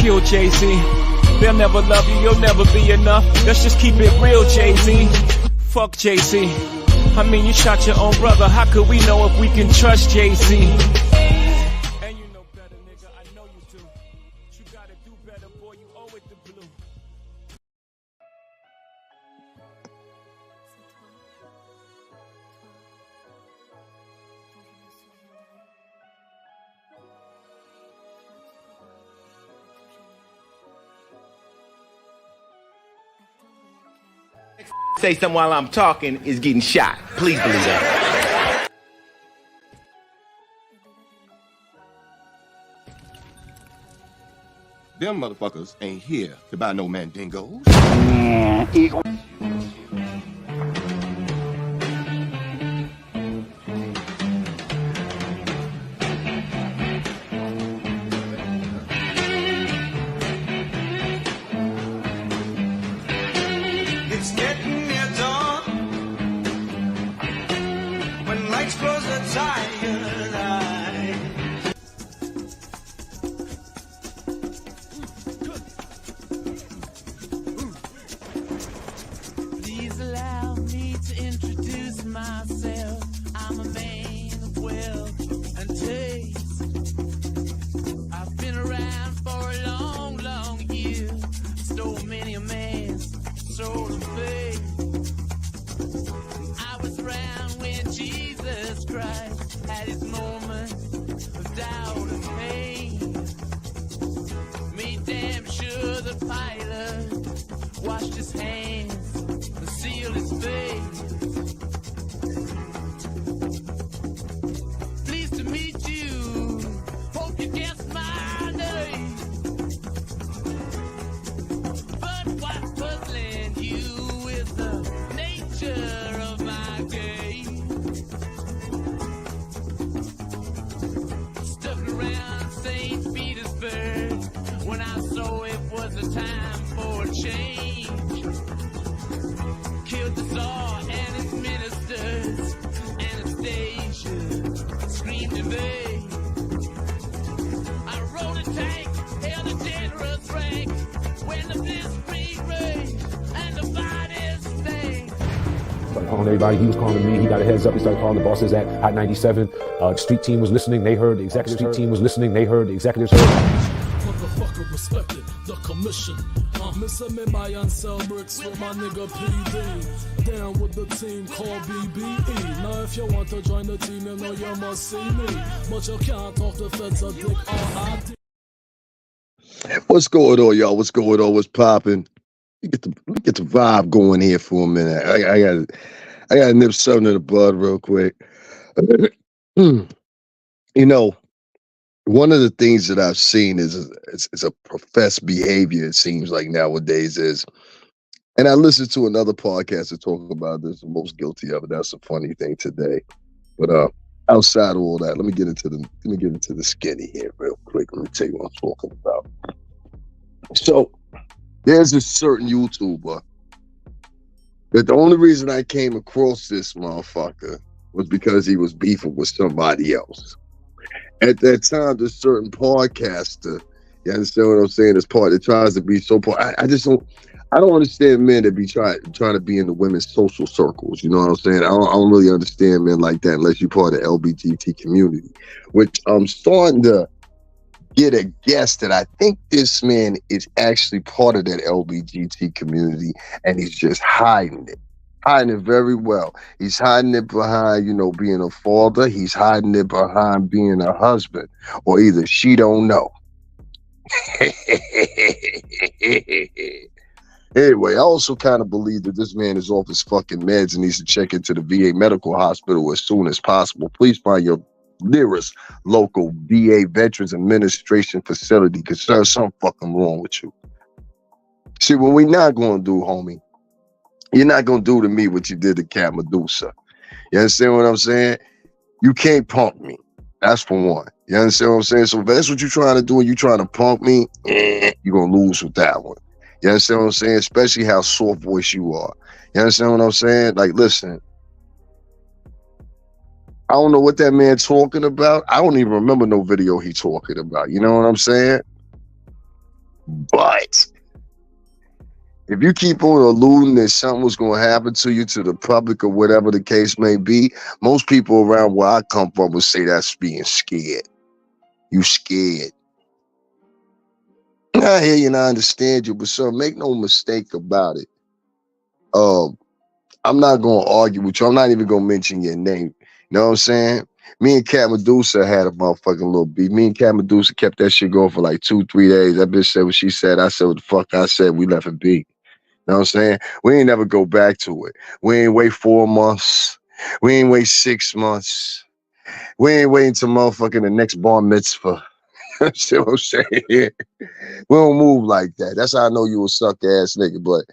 kill Jay-Z. They'll never love you, you'll never be enough. Let's just keep it real, Jay-Z. Fuck Jay-Z. I mean, you shot your own brother. How could we know if we can trust Jay-Z? And you know better, nigga. I know you do. But you gotta do better, boy. You owe it to Blue. Say something while I'm talking is getting shot. Please believe that. Them motherfuckers ain't here to buy no mandingos. It's getting near dawn. When lights close the tired eye. Please allow me to introduce myself. I'm a man of wealth and taste. I've been around for a long, long year. Stole many a man's soul of faith. I was around when Jesus Christ had his moment of doubt and pain. Made damn sure the pilot washed his hands and sealed his face. Pleased to meet you. Hope you guessed my name. But what's puzzling you is the nature of my game. Stuck around St. Petersburg when I saw it was a time for a change. Killed the Tsar and his ministers. Anastasia screamed in vain. I rode a tank, held a generous rank when the blitzkrieg raged and the bodies stank. Started calling everybody. He was calling me. He got a heads up. He started calling the bosses at Hot 97. The street team was listening. They heard. The executive street team was listening. They heard. The executives heard. Motherfucker respected the commission. Missing me my and sell bricks with my nigga PD. Down with the team called BBE. Now if you want to join the team, you know you must see me. But you can't talk to feds a dick R.I.D. What's going on, y'all? What's going on? What's popping? Let me get the vibe going here for a minute. I got to nip something in the bud real quick. You know, one of the things that I've seen is a professed behavior, it seems like nowadays is, and I listened to another podcast that talk about this, the most guilty of it. That's a funny thing today. But outside of all that, let me get into the skinny here real quick. Let me tell you what I'm talking about. So there's a certain YouTuber that the only reason I came across this motherfucker was because he was beefing with somebody else. At that time, this certain podcaster, you understand what I'm saying? This part that tries to be so I don't understand men that be trying to be in the women's social circles. You know what I'm saying? I don't really understand men like that unless you're part of the LGBT community, which I'm starting to get a guess that I think this man is actually part of that LGBT community and he's just hiding it. Hiding it very well. He's hiding it behind, being a father. He's hiding it behind being a husband, or either she don't know. Anyway, I also kind of believe that this man is off his fucking meds and needs to check into the VA medical hospital as soon as possible. Please find your nearest local VA Veterans Administration facility because there's something fucking wrong with you. See, what we not going to do, homie, you're not going to do to me what you did to Cat Medusa. You understand what I'm saying? You can't punk me. That's for one. You understand what I'm saying? So if that's what you're trying to do and you're trying to punk me, you're going to lose with that one. You understand what I'm saying? Especially how soft voice you are. You understand what I'm saying? Like, listen, I don't know what that man talking about. I don't even remember no video he talking about. You know what I'm saying? But if you keep on alluding that something was going to happen to you, to the public, or whatever the case may be, most people around where I come from would say that's being scared. You scared. I hear you and I understand you, but sir, make no mistake about it. I'm not going to argue with you. I'm not even going to mention your name. You know what I'm saying? Me and Cat Medusa had a motherfucking little beef. Me and Cat Medusa kept that shit going for like 2-3 days. That bitch said what she said. I said what the fuck I said. We left it be. You know what I'm saying? We ain't never go back to it. We ain't wait 4 months. We ain't wait 6 months. We ain't waiting till motherfucking the next bar mitzvah. You see what I'm saying? We don't move like that. That's how I know you a suck ass nigga. But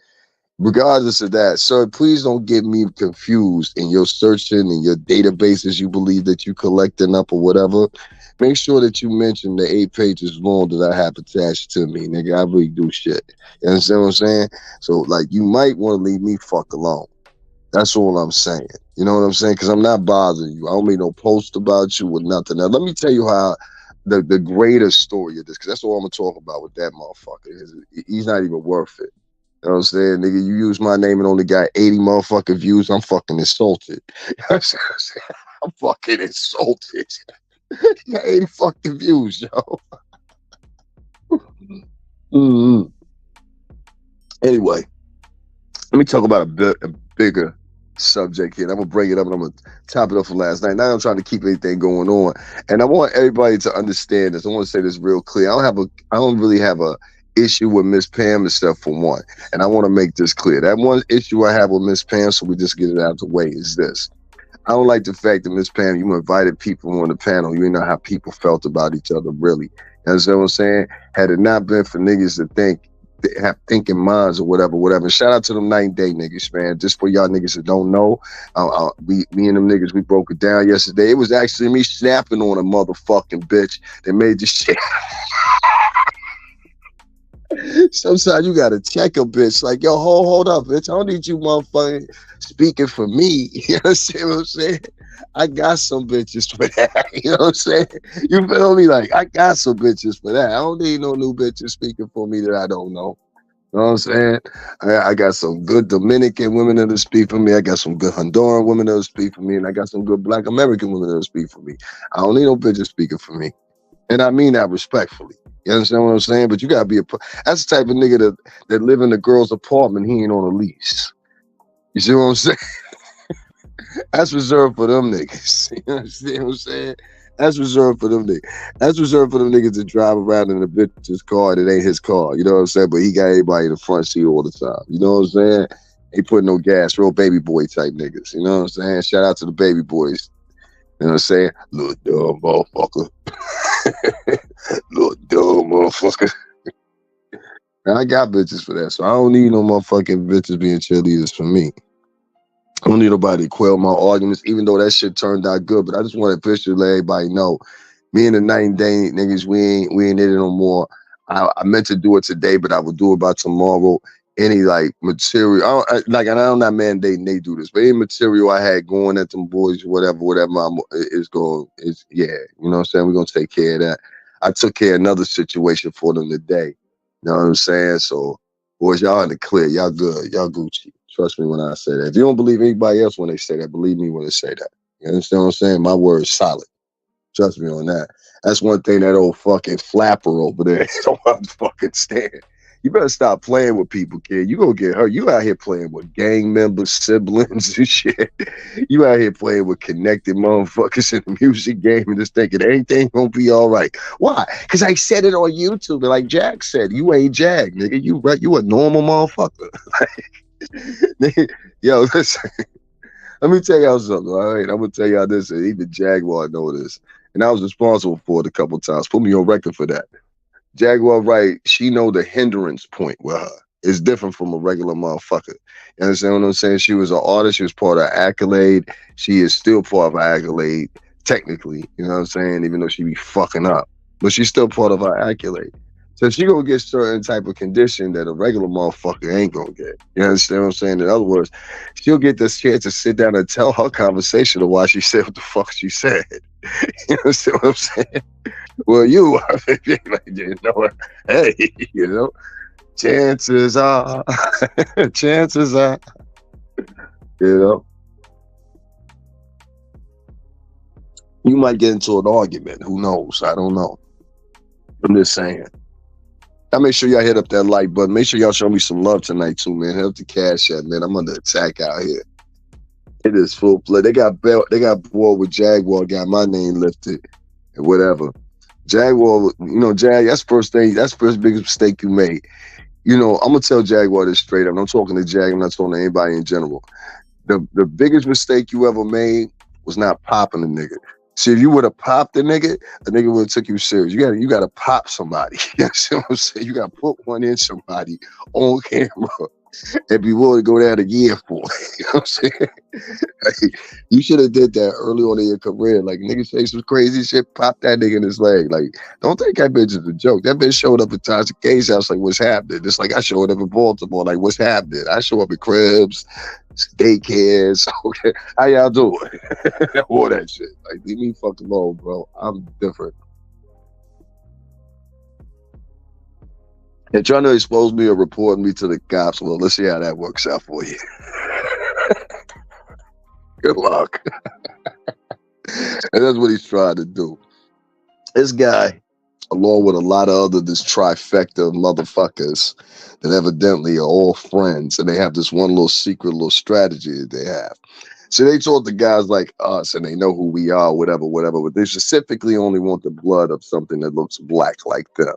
regardless of that, sir, please don't get me confused in your searching and your databases you believe that you collecting up or whatever. Make sure that you mention the 8 pages long that I have attached to me, nigga. I really do shit. You understand what I'm saying? So, like, you might want to leave me fuck alone. That's all I'm saying. You know what I'm saying? Because I'm not bothering you. I don't make no post about you or nothing. Now, let me tell you how the greater story of this, because that's all I'm going to talk about with that motherfucker. He's not even worth it. You know what I'm saying? Nigga, you use my name and only got 80 motherfucking views. I'm fucking insulted. You know what I'm saying? I'm fucking insulted. You got 80 fucking views, yo. Anyway, let me talk about a bigger subject here. And I'm going to bring it up and I'm going to top it up for last night. Now I'm trying to keep anything going on. And I want everybody to understand this. I want to say this real clear. I don't really have a issue with Miss Pam and stuff, for one. And I want to make this clear. That one issue I have with Miss Pam, so we just get it out of the way, is this. I don't like the fact that Miss Pam, you invited people on the panel. You didn't know how people felt about each other, really. You understand what I'm saying? Had it not been for niggas to have thinking minds or whatever. And shout out to them 9-day niggas, man. Just for y'all niggas that don't know, me and them niggas, we broke it down yesterday. It was actually me snapping on a motherfucking bitch that made this shit. Sometimes you gotta check a bitch. Like, yo, hold up, bitch. I don't need you motherfucking speaking for me. You understand what I'm saying? I got some bitches for that. You know what I'm saying? You feel me? Like, I got some bitches for that. I don't need no new bitches speaking for me that I don't know. You know what I'm saying? I got some good Dominican women that'll speak for me. I got some good Honduran women that'll speak for me. And I got some good Black American women that'll speak for me. I don't need no bitches speaking for me. And I mean that respectfully. You understand what I'm saying? But you gotta be that's the type of nigga that live in a girl's apartment. He ain't on a lease. You see what I'm saying? That's reserved for them niggas. You understand what I'm saying? That's reserved for them niggas. That's reserved for them niggas to drive around in a bitch's car that ain't his car. You know what I'm saying? But he got everybody in the front seat all the time. You know what I'm saying? Ain't putting no gas. Real baby boy type niggas. You know what I'm saying? Shout out to the baby boys. You know what I'm saying? Little dumb motherfucker. Little dumb motherfucker. And I got bitches for that, so I don't need no motherfucking bitches being cheerleaders for me. I don't need nobody to quell my arguments, even though that shit turned out good. But I just want to officially let everybody know, me and the 9-day niggas, we ain't in it no more. I meant to do it today, but I will do it by tomorrow. Any like material, and I'm not mandating they do this, but any material I had going at them boys, whatever, yeah, you know what I'm saying? We're gonna take care of that. I took care of another situation for them today. You know what I'm saying? So, boys, y'all in the clear. Y'all good. Y'all Gucci. Trust me when I say that. If you don't believe anybody else when they say that, believe me when they say that. You understand what I'm saying? My word's solid. Trust me on that. That's one thing that old fucking flapper over there don't understand. You better stop playing with people, kid. You gonna get hurt. You out here playing with gang members, siblings, and shit. You out here playing with connected motherfuckers in the music game and just thinking anything gonna be all right. Why? Because I said it on YouTube, and like Jack said, you ain't Jag, nigga. You a normal motherfucker. Yo, listen. Let me tell y'all something, all right? I'm gonna tell y'all this, and even Jaguar know this. And I was responsible for it a couple times. Put me on record for that. Jaguar, right, she know the hindrance point with her. It's different from a regular motherfucker. You understand what I'm saying? She was an artist. She was part of Accolade. She is still part of Accolade, technically. You know what I'm saying? Even though she be fucking up. But she's still part of our Accolade. So she gonna get certain type of condition that a regular motherfucker ain't gonna get. You understand what I'm saying? In other words, she'll get this chance to sit down and tell her conversation of why she said what the fuck she said. You understand what I'm saying? Well, you are. Like, you know what? Hey, you know, chances are, chances are, you know, you might get into an argument. Who knows? I don't know. I'm just saying. I make sure y'all hit up that like button. Make sure y'all show me some love tonight too, man. Hit up the Cash App, man. I'm under attack out here. It is full play. They got bored with Jaguar, got my name lifted and whatever. Jaguar, you know, that's first biggest mistake you made. You know, I'm gonna tell Jaguar this straight up. I'm talking to Jag, I'm not talking to anybody in general. The biggest mistake you ever made was not popping the nigga. See, if you would have popped the nigga would have took you serious. You gotta pop somebody. You know what I'm saying? You gotta put one in somebody on camera and be willing to go down a year for. You know what I'm saying? Like, you should have did that early on in your career. Like, niggas say some crazy shit, pop that nigga in his leg. Like, don't think that bitch is a joke. That bitch showed up at Tasha K's house like, what's happening? Just like I showed up in Baltimore, like, what's happening? I show up at cribs, daycares. Okay, how y'all doing? All that shit. Like, leave me fuck alone, bro. I'm different. They're trying to expose me or report me to the cops. Well, let's see how that works out for you. Good luck. And that's what he's trying to do. This guy, along with a lot of this trifecta of motherfuckers that evidently are all friends, and they have this one little secret little strategy that they have. So they told the guys like us, and they know who we are, whatever, but they specifically only want the blood of something that looks black like them,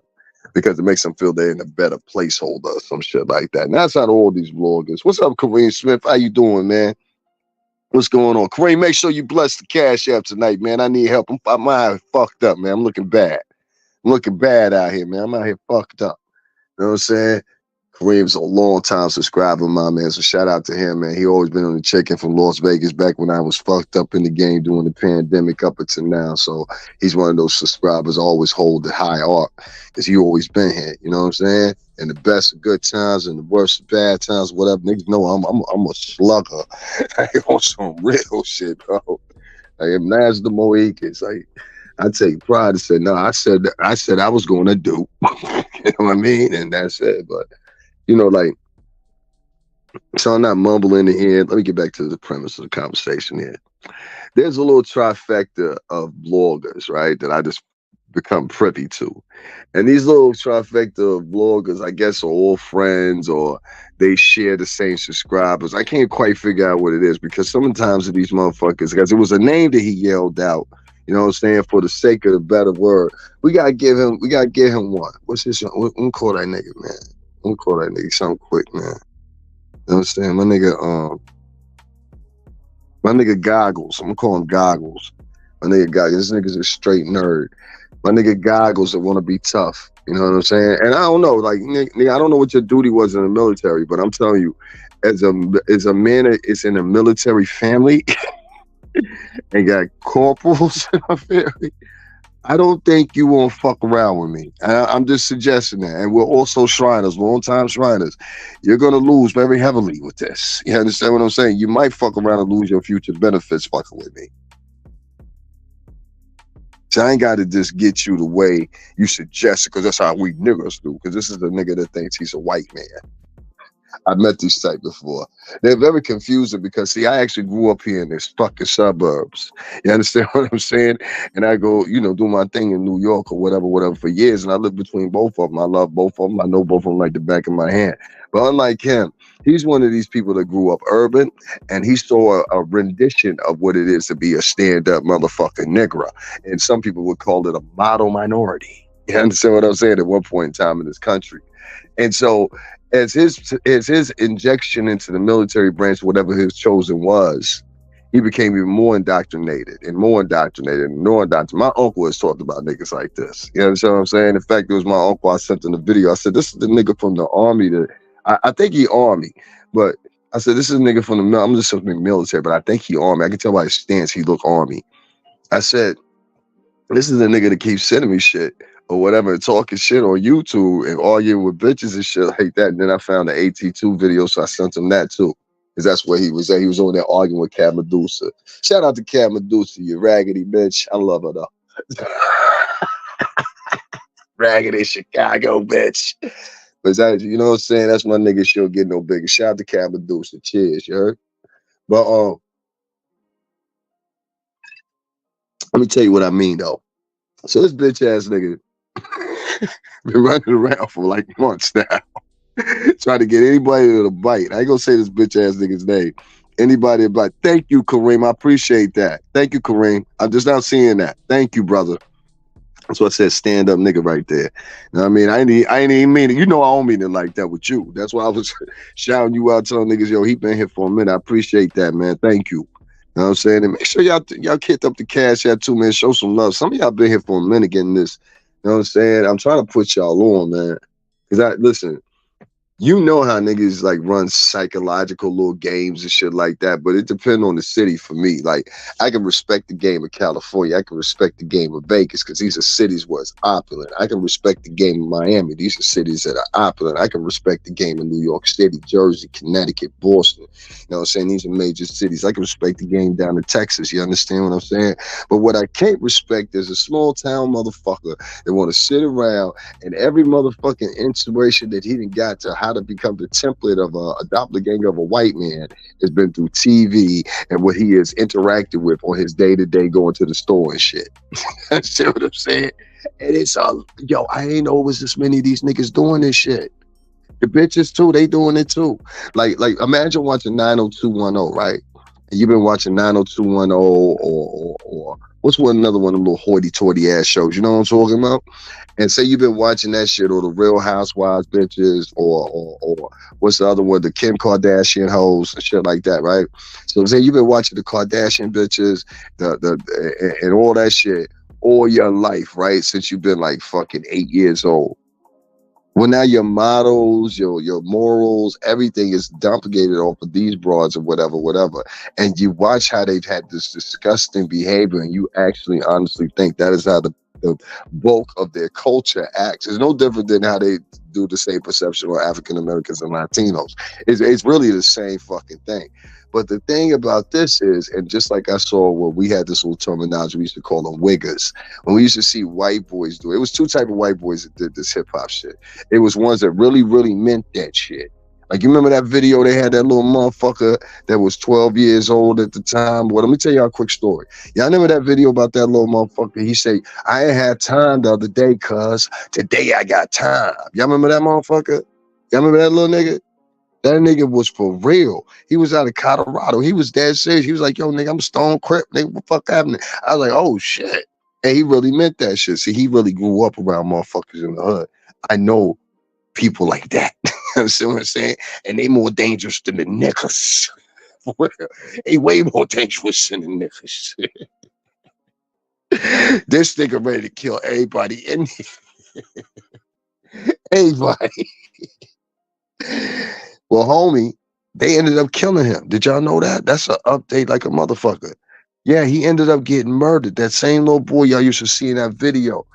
because it makes them feel they're in a better placeholder or some shit like that. And that's how all these vloggers. What's up, Kareem Smith? How you doing, man? What's going on? Kareem, make sure you bless the Cash App tonight, man. I need help. I'm out here fucked up, man. I'm looking bad. I'm looking bad out here, man. I'm out here fucked up. You know what I'm saying? Kareem's a long time subscriber, my man. So shout out to him, man. He always been on the check-in from Las Vegas back when I was fucked up in the game during the pandemic up until now. So he's one of those subscribers I always hold the high art because he always been here. You know what I'm saying? And the best of good times and the worst of bad times, whatever. Niggas know I'm a slugger. I on some real shit, bro. Like, if Nas the Mohicans, like, I take pride and say, no, I said I was going to do. You know what I mean? And that's it. But you know, like, so I'm not mumbling in here. Let me get back to the premise of the conversation here. There's a little trifecta of bloggers, right, that I just become privy to. And these little trifecta of bloggers, I guess, are all friends or they share the same subscribers. I can't quite figure out what it is because sometimes of these motherfuckers, guys, it was a name that he yelled out. You know what I'm saying? For the sake of the better word, we gotta give him one. What's his? I'm gonna call that nigga, man. I'm gonna call that nigga something quick, man. You know what I'm saying? My nigga Goggles. I'm gonna call him Goggles. My nigga Goggles. This nigga's a straight nerd. My nigga Goggles that wanna be tough. You know what I'm saying? And I don't know, like, nigga, I don't know what your duty was in the military, but I'm telling you, as a man that is in a military family and got corporals in our family, I don't think you won't fuck around with me. I'm just suggesting that. And we're also Shriners, long-time Shriners. You're going to lose very heavily with this. You understand what I'm saying? You might fuck around and lose your future benefits fucking with me. So I ain't got to just get you the way you suggest it, because that's how we niggas do, because this is a nigga that thinks he's a white man. I've met these type before. They're very confusing because, see, I actually grew up here in this fucking suburbs. You understand what I'm saying? And I go, you know, do my thing in New York or whatever for years. And I live between both of them. I love both of them. I know both of them like the back of my hand. But unlike him, he's one of these people that grew up urban, and he saw a rendition of what it is to be a stand-up motherfucking nigger. And some people would call it a model minority. You understand what I'm saying? At one point in time in this country. And so as his injection into the military branch, whatever his chosen was, he became even more indoctrinated. My uncle has talked about niggas like this. You understand what I'm saying? In fact, it was my uncle, I sent him the video. I said, this is the nigga from the army that, I think he army, but I said, this is a nigga from the, I'm just something military, but I think he army. I can tell by his stance, he look army. I said, this is a nigga that keeps sending me shit or whatever, talking shit on YouTube and arguing with bitches and shit like that. And then I found the AT2 video, so I sent him that too. Because that's where he was at. He was on there arguing with Cat Medusa. Shout out to Cat Medusa, you raggedy bitch. I love her though. Raggedy Chicago bitch. But that, you know what I'm saying? That's my nigga. She'll get no bigger. Shout out to Cat Medusa. Cheers, you heard? But let me tell you what I mean though. So this bitch ass nigga been running around for like months now, trying to get anybody to bite. I ain't gonna say this bitch ass nigga's name. Anybody to bite. Thank you, Kareem. I appreciate that. Thank you, Kareem. I'm just not seeing that. Thank you, brother. That's what I said, stand up nigga right there. You know what I mean? I ain't even mean it. You know I don't mean it like that with you. That's why I was shouting you out, telling niggas, yo, he been here for a minute. I appreciate that, man. Thank you. You know what I'm saying? And make sure y'all kicked up the cash out too, man. Show some love. Some of y'all been here for a minute getting this. You know what I'm saying? I'm trying to put y'all on, man. Because listen, you know how niggas like run psychological little games and shit like that, but it depends on the city for me. Like, I can respect the game of California. I can respect the game of Vegas because these are cities where it's opulent. I can respect the game of Miami. These are cities that are opulent. I can respect the game of New York City, Jersey, Connecticut, Boston. You know what I'm saying? These are major cities. I can respect the game down in Texas. You understand what I'm saying? But what I can't respect is a small town motherfucker that want to sit around and every motherfucking inspiration that he done got to how to become the template of a doppelganger of a white man has been through TV and what he has interacted with on his day-to-day going to the store and shit. See what I'm saying? And it's yo, I ain't know it was this many of these niggas doing this shit. The bitches too, they doing it too. Like imagine watching 90210, right? And you've been watching 90210 or what's another one of them little hoity-toity ass shows, you know what I'm talking about? And say you've been watching that shit or the Real Housewives bitches or what's the other one, the Kim Kardashian hoes and shit like that, right? So say you've been watching the Kardashian bitches, and all that shit all your life, right? Since you've been like fucking 8 years old. Well, now your models, your morals, everything is duplicated off of these broads or whatever. And you watch how they've had this disgusting behavior and you actually honestly think that is how the bulk of their culture acts. It's no different than how they do the same perception on African Americans and Latinos. It's really the same fucking thing. But the thing about this is, and just like I saw where we had this little terminology, we used to call them wiggers. When we used to see white boys do it, was two type of white boys that did this hip hop shit. It was ones that really, really meant that shit. Like, you remember that video they had that little motherfucker that was 12 years old at the time? Well, let me tell y'all a quick story. Y'all remember that video about that little motherfucker? He said, I ain't had time the other day, cuz today I got time. Y'all remember that motherfucker? Y'all remember that little nigga? That nigga was for real. He was out of Colorado. He was dead serious. He was like, yo, nigga, I'm Stone Crip. Nigga, what the fuck happening? I was like, oh, shit. And he really meant that shit. See, he really grew up around motherfuckers in the hood. I know people like that. You see what I'm saying? And they more dangerous than the niggas. For real. They way more dangerous than the niggas. This nigga ready to kill everybody in here. Everybody. Well, homie, they ended up killing him. Did y'all know that? That's an update like a motherfucker. Yeah, he ended up getting murdered. That same little boy y'all used to see in that video.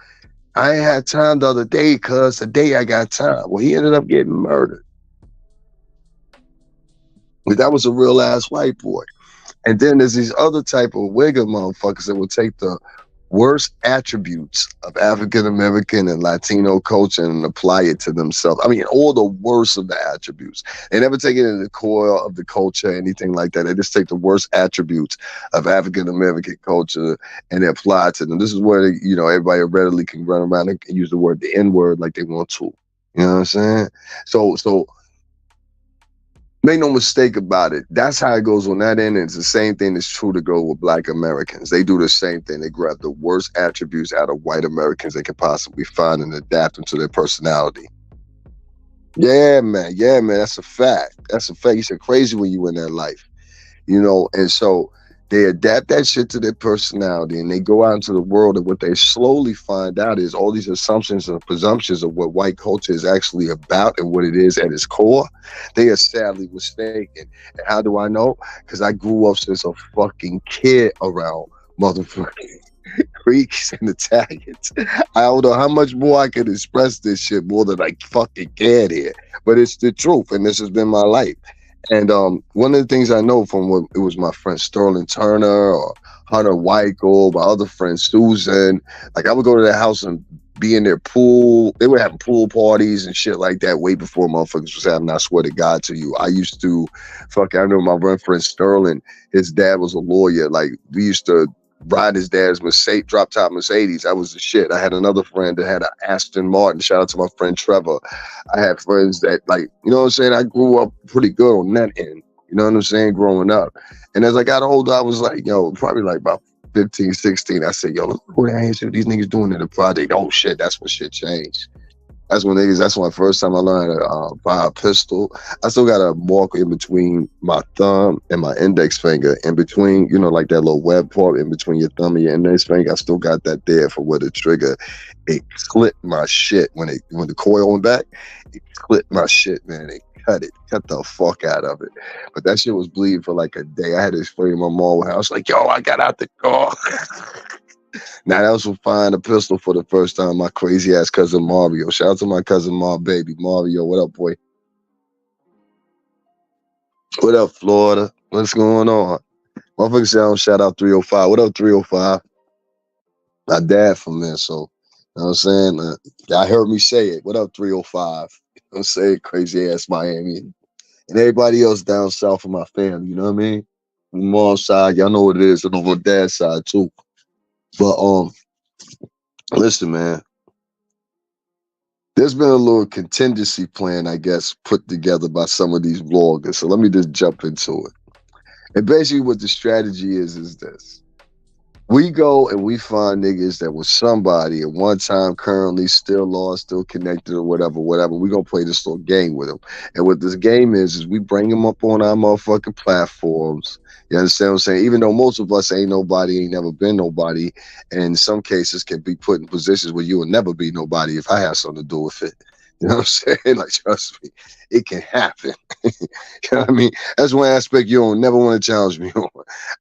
I ain't had time the other day, cuz today I got time. Well, he ended up getting murdered. But that was a real ass white boy. And then there's these other type of wigger motherfuckers that will take the worst attributes of African American and Latino culture and apply it to themselves. I mean, all the worst of the attributes. They never take it in the core of the culture, anything like that. They just take the worst attributes of African American culture and they apply it to them. This is where everybody readily can run around and use the word the N-word like they want to. You know what I'm saying? So make no mistake about it. That's how it goes on that end. And it's the same thing that's true to go with Black Americans. They do the same thing. They grab the worst attributes out of white Americans they can possibly find and adapt them to their personality. Yeah, man. That's a fact. That's a fact. You said crazy when you in that life, and so they adapt that shit to their personality and they go out into the world, and what they slowly find out is all these assumptions and presumptions of what white culture is actually about and what it is at its core. They are sadly mistaken. And how do I know? Because I grew up since a fucking kid around motherfucking Greeks and Italians. I don't know how much more I can express this shit more than I fucking can here. But it's the truth, and this has been my life. And one of the things I know from what it was my friend Sterling Turner or Hunter Weichel, my other friend Susan, like I would go to their house and be in their pool. They were having pool parties and shit like that way before motherfuckers was having, I swear to God to you. I used to I know my one friend Sterling, his dad was a lawyer. Like we used to ride his dad's Mercedes, drop top Mercedes. That was the shit. I had another friend that had an Aston Martin. Shout out to my friend Trevor. I had friends that, like, you know what I'm saying? I grew up pretty good on that end. You know what I'm saying? Growing up. And as I got older, I was like, yo, probably like about 15, 16. I said, yo, look what these niggas doing in the project. Oh shit, that's when shit changed. That's when my first time I learned how to buy a pistol. I still got a mark in between my thumb and my index finger, in between, you know, like that little web part in between your thumb and your index finger. I still got that there for where the trigger, it clipped my shit when the coil went back. It clipped my shit, man. It cut the fuck out of it. But that shit was bleeding for like a day. I had to explain to my mom. I was like, yo, I got out the car. Now that was from finding a pistol for the first time. My crazy ass cousin Mario. Shout out to my cousin baby Mario. What up, boy? What up, Florida? What's going on? Motherfucker said, shout out 305. What up, 305? My dad from there, so you know what I'm saying? Y'all heard me say it. What up, 305? You know what I'm saying? Crazy ass Miami. And everybody else down south of my family, you know what I mean? On mom's side, y'all know what it is, and on my dad's side too. But listen, man. There's been a little contingency plan, I guess, put together by some of these vloggers. So let me just jump into it. And basically what the strategy is this. We go and we find niggas that was somebody at one time, currently still lost, still connected or whatever. We're going to play this little game with them. And what this game is we bring them up on our motherfucking platforms. You understand what I'm saying? Even though most of us ain't never been nobody, and in some cases can be put in positions where you will never be nobody if I have something to do with it. You know what I'm saying? Like, trust me, it can happen. You know what I mean? That's one aspect you don't never want to challenge me on.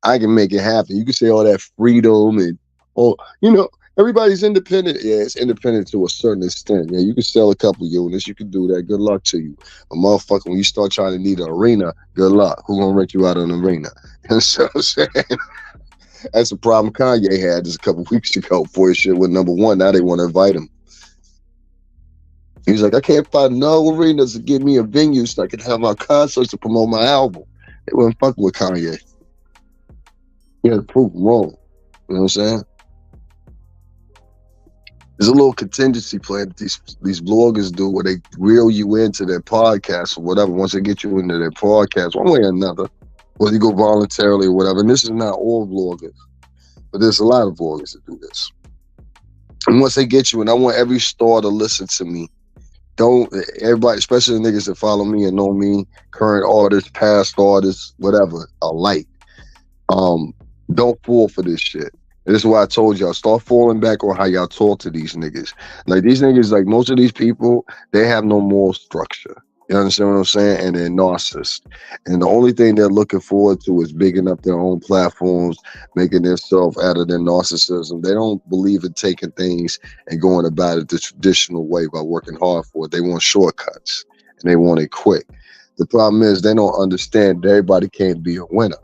I can make it happen. You can say all that freedom and, you know, everybody's independent. Yeah, it's independent to a certain extent. Yeah, you can sell a couple units. You can do that. Good luck to you. But motherfucker, when you start trying to need an arena, good luck. Who gonna rent you out an arena? You know what I'm saying? That's a problem Kanye had just a couple weeks ago before his shit with number one. Now they want to invite him. He's like, I can't find no arenas to give me a venue so I can have my concerts to promote my album. They wasn't fucking with Kanye. He had to prove him wrong. You know what I'm saying? There's a little contingency plan that these bloggers do where they reel you into their podcast or whatever. Once they get you into their podcast, one way or another, whether you go voluntarily or whatever. And this is not all bloggers, but there's a lot of bloggers that do this. And once they get you, and I want every star to listen to me. Don't everybody, especially the niggas that follow me and know me, current artists, past artists, whatever, alike. Don't fall for this shit. And this is why I told y'all, start falling back on how y'all talk to these niggas. Like these niggas, like most of these people, they have no moral structure. You understand what I'm saying? And they're narcissists. And the only thing they're looking forward to is bigging up their own platforms, making themselves out of their narcissism. They don't believe in taking things and going about it the traditional way by working hard for it. They want shortcuts and they want it quick. The problem is they don't understand that everybody can't be a winner.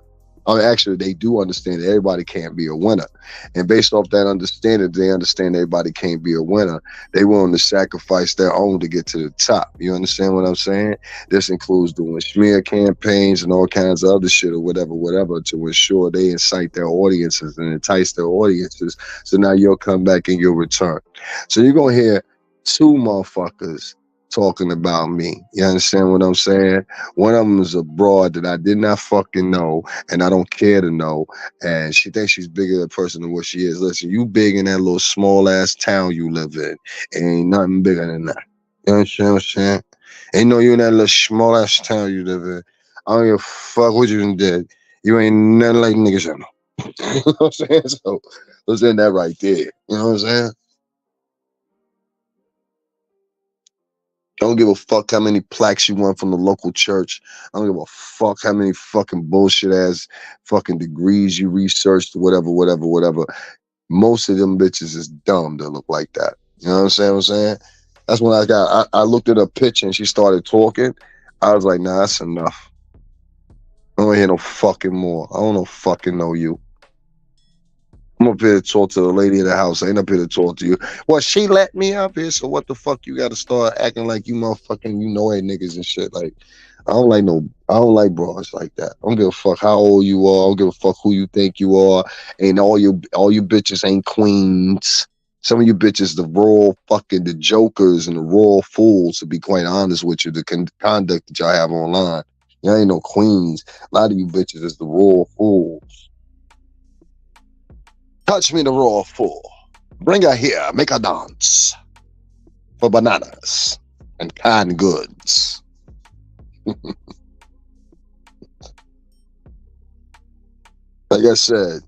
I mean, actually, they do understand that everybody can't be a winner. And based off that understanding, they understand everybody can't be a winner. They willing to sacrifice their own to get to the top. You understand what I'm saying? This includes doing smear campaigns and all kinds of other shit or whatever, to ensure they incite their audiences and entice their audiences. So now you'll come back and you'll return. So you're going to hear two motherfuckers talking about me. You understand what I'm saying? One of them is a broad that I did not fucking know and I don't care to know, and she thinks she's bigger a person than what she is. Listen, you big in that little small ass town you live in. Ain't nothing bigger than that. You understand what I'm saying? Ain't no you in that little small ass town you live in. I don't give a fuck what you done did. You ain't nothing like niggas I know. You know what I'm saying? So let's end that right there. You know what I'm saying? I don't give a fuck how many plaques you want from the local church. I don't give a fuck how many fucking bullshit ass fucking degrees you researched, whatever. Most of them bitches is dumb to look like that. You know what I'm saying? That's when I looked at her picture and she started talking. I was like, nah, that's enough. I don't hear no fucking more. I don't know fucking know you. I'm up here to talk to the lady in the house. I ain't up here to talk to you. Well, she let me up here, so what the fuck you gotta start acting like you motherfucking you know niggas and shit. Like, I don't like bras like that. I don't give a fuck how old you are. I don't give a fuck who you think you are. And all you bitches ain't queens. Some of you bitches, the jokers and the raw fools, to be quite honest with you, the conduct that y'all have online. Y'all ain't no queens. A lot of you bitches is the raw fools. Touch me the raw fool. Bring her here. Make her dance. For bananas and canned goods. Like I said,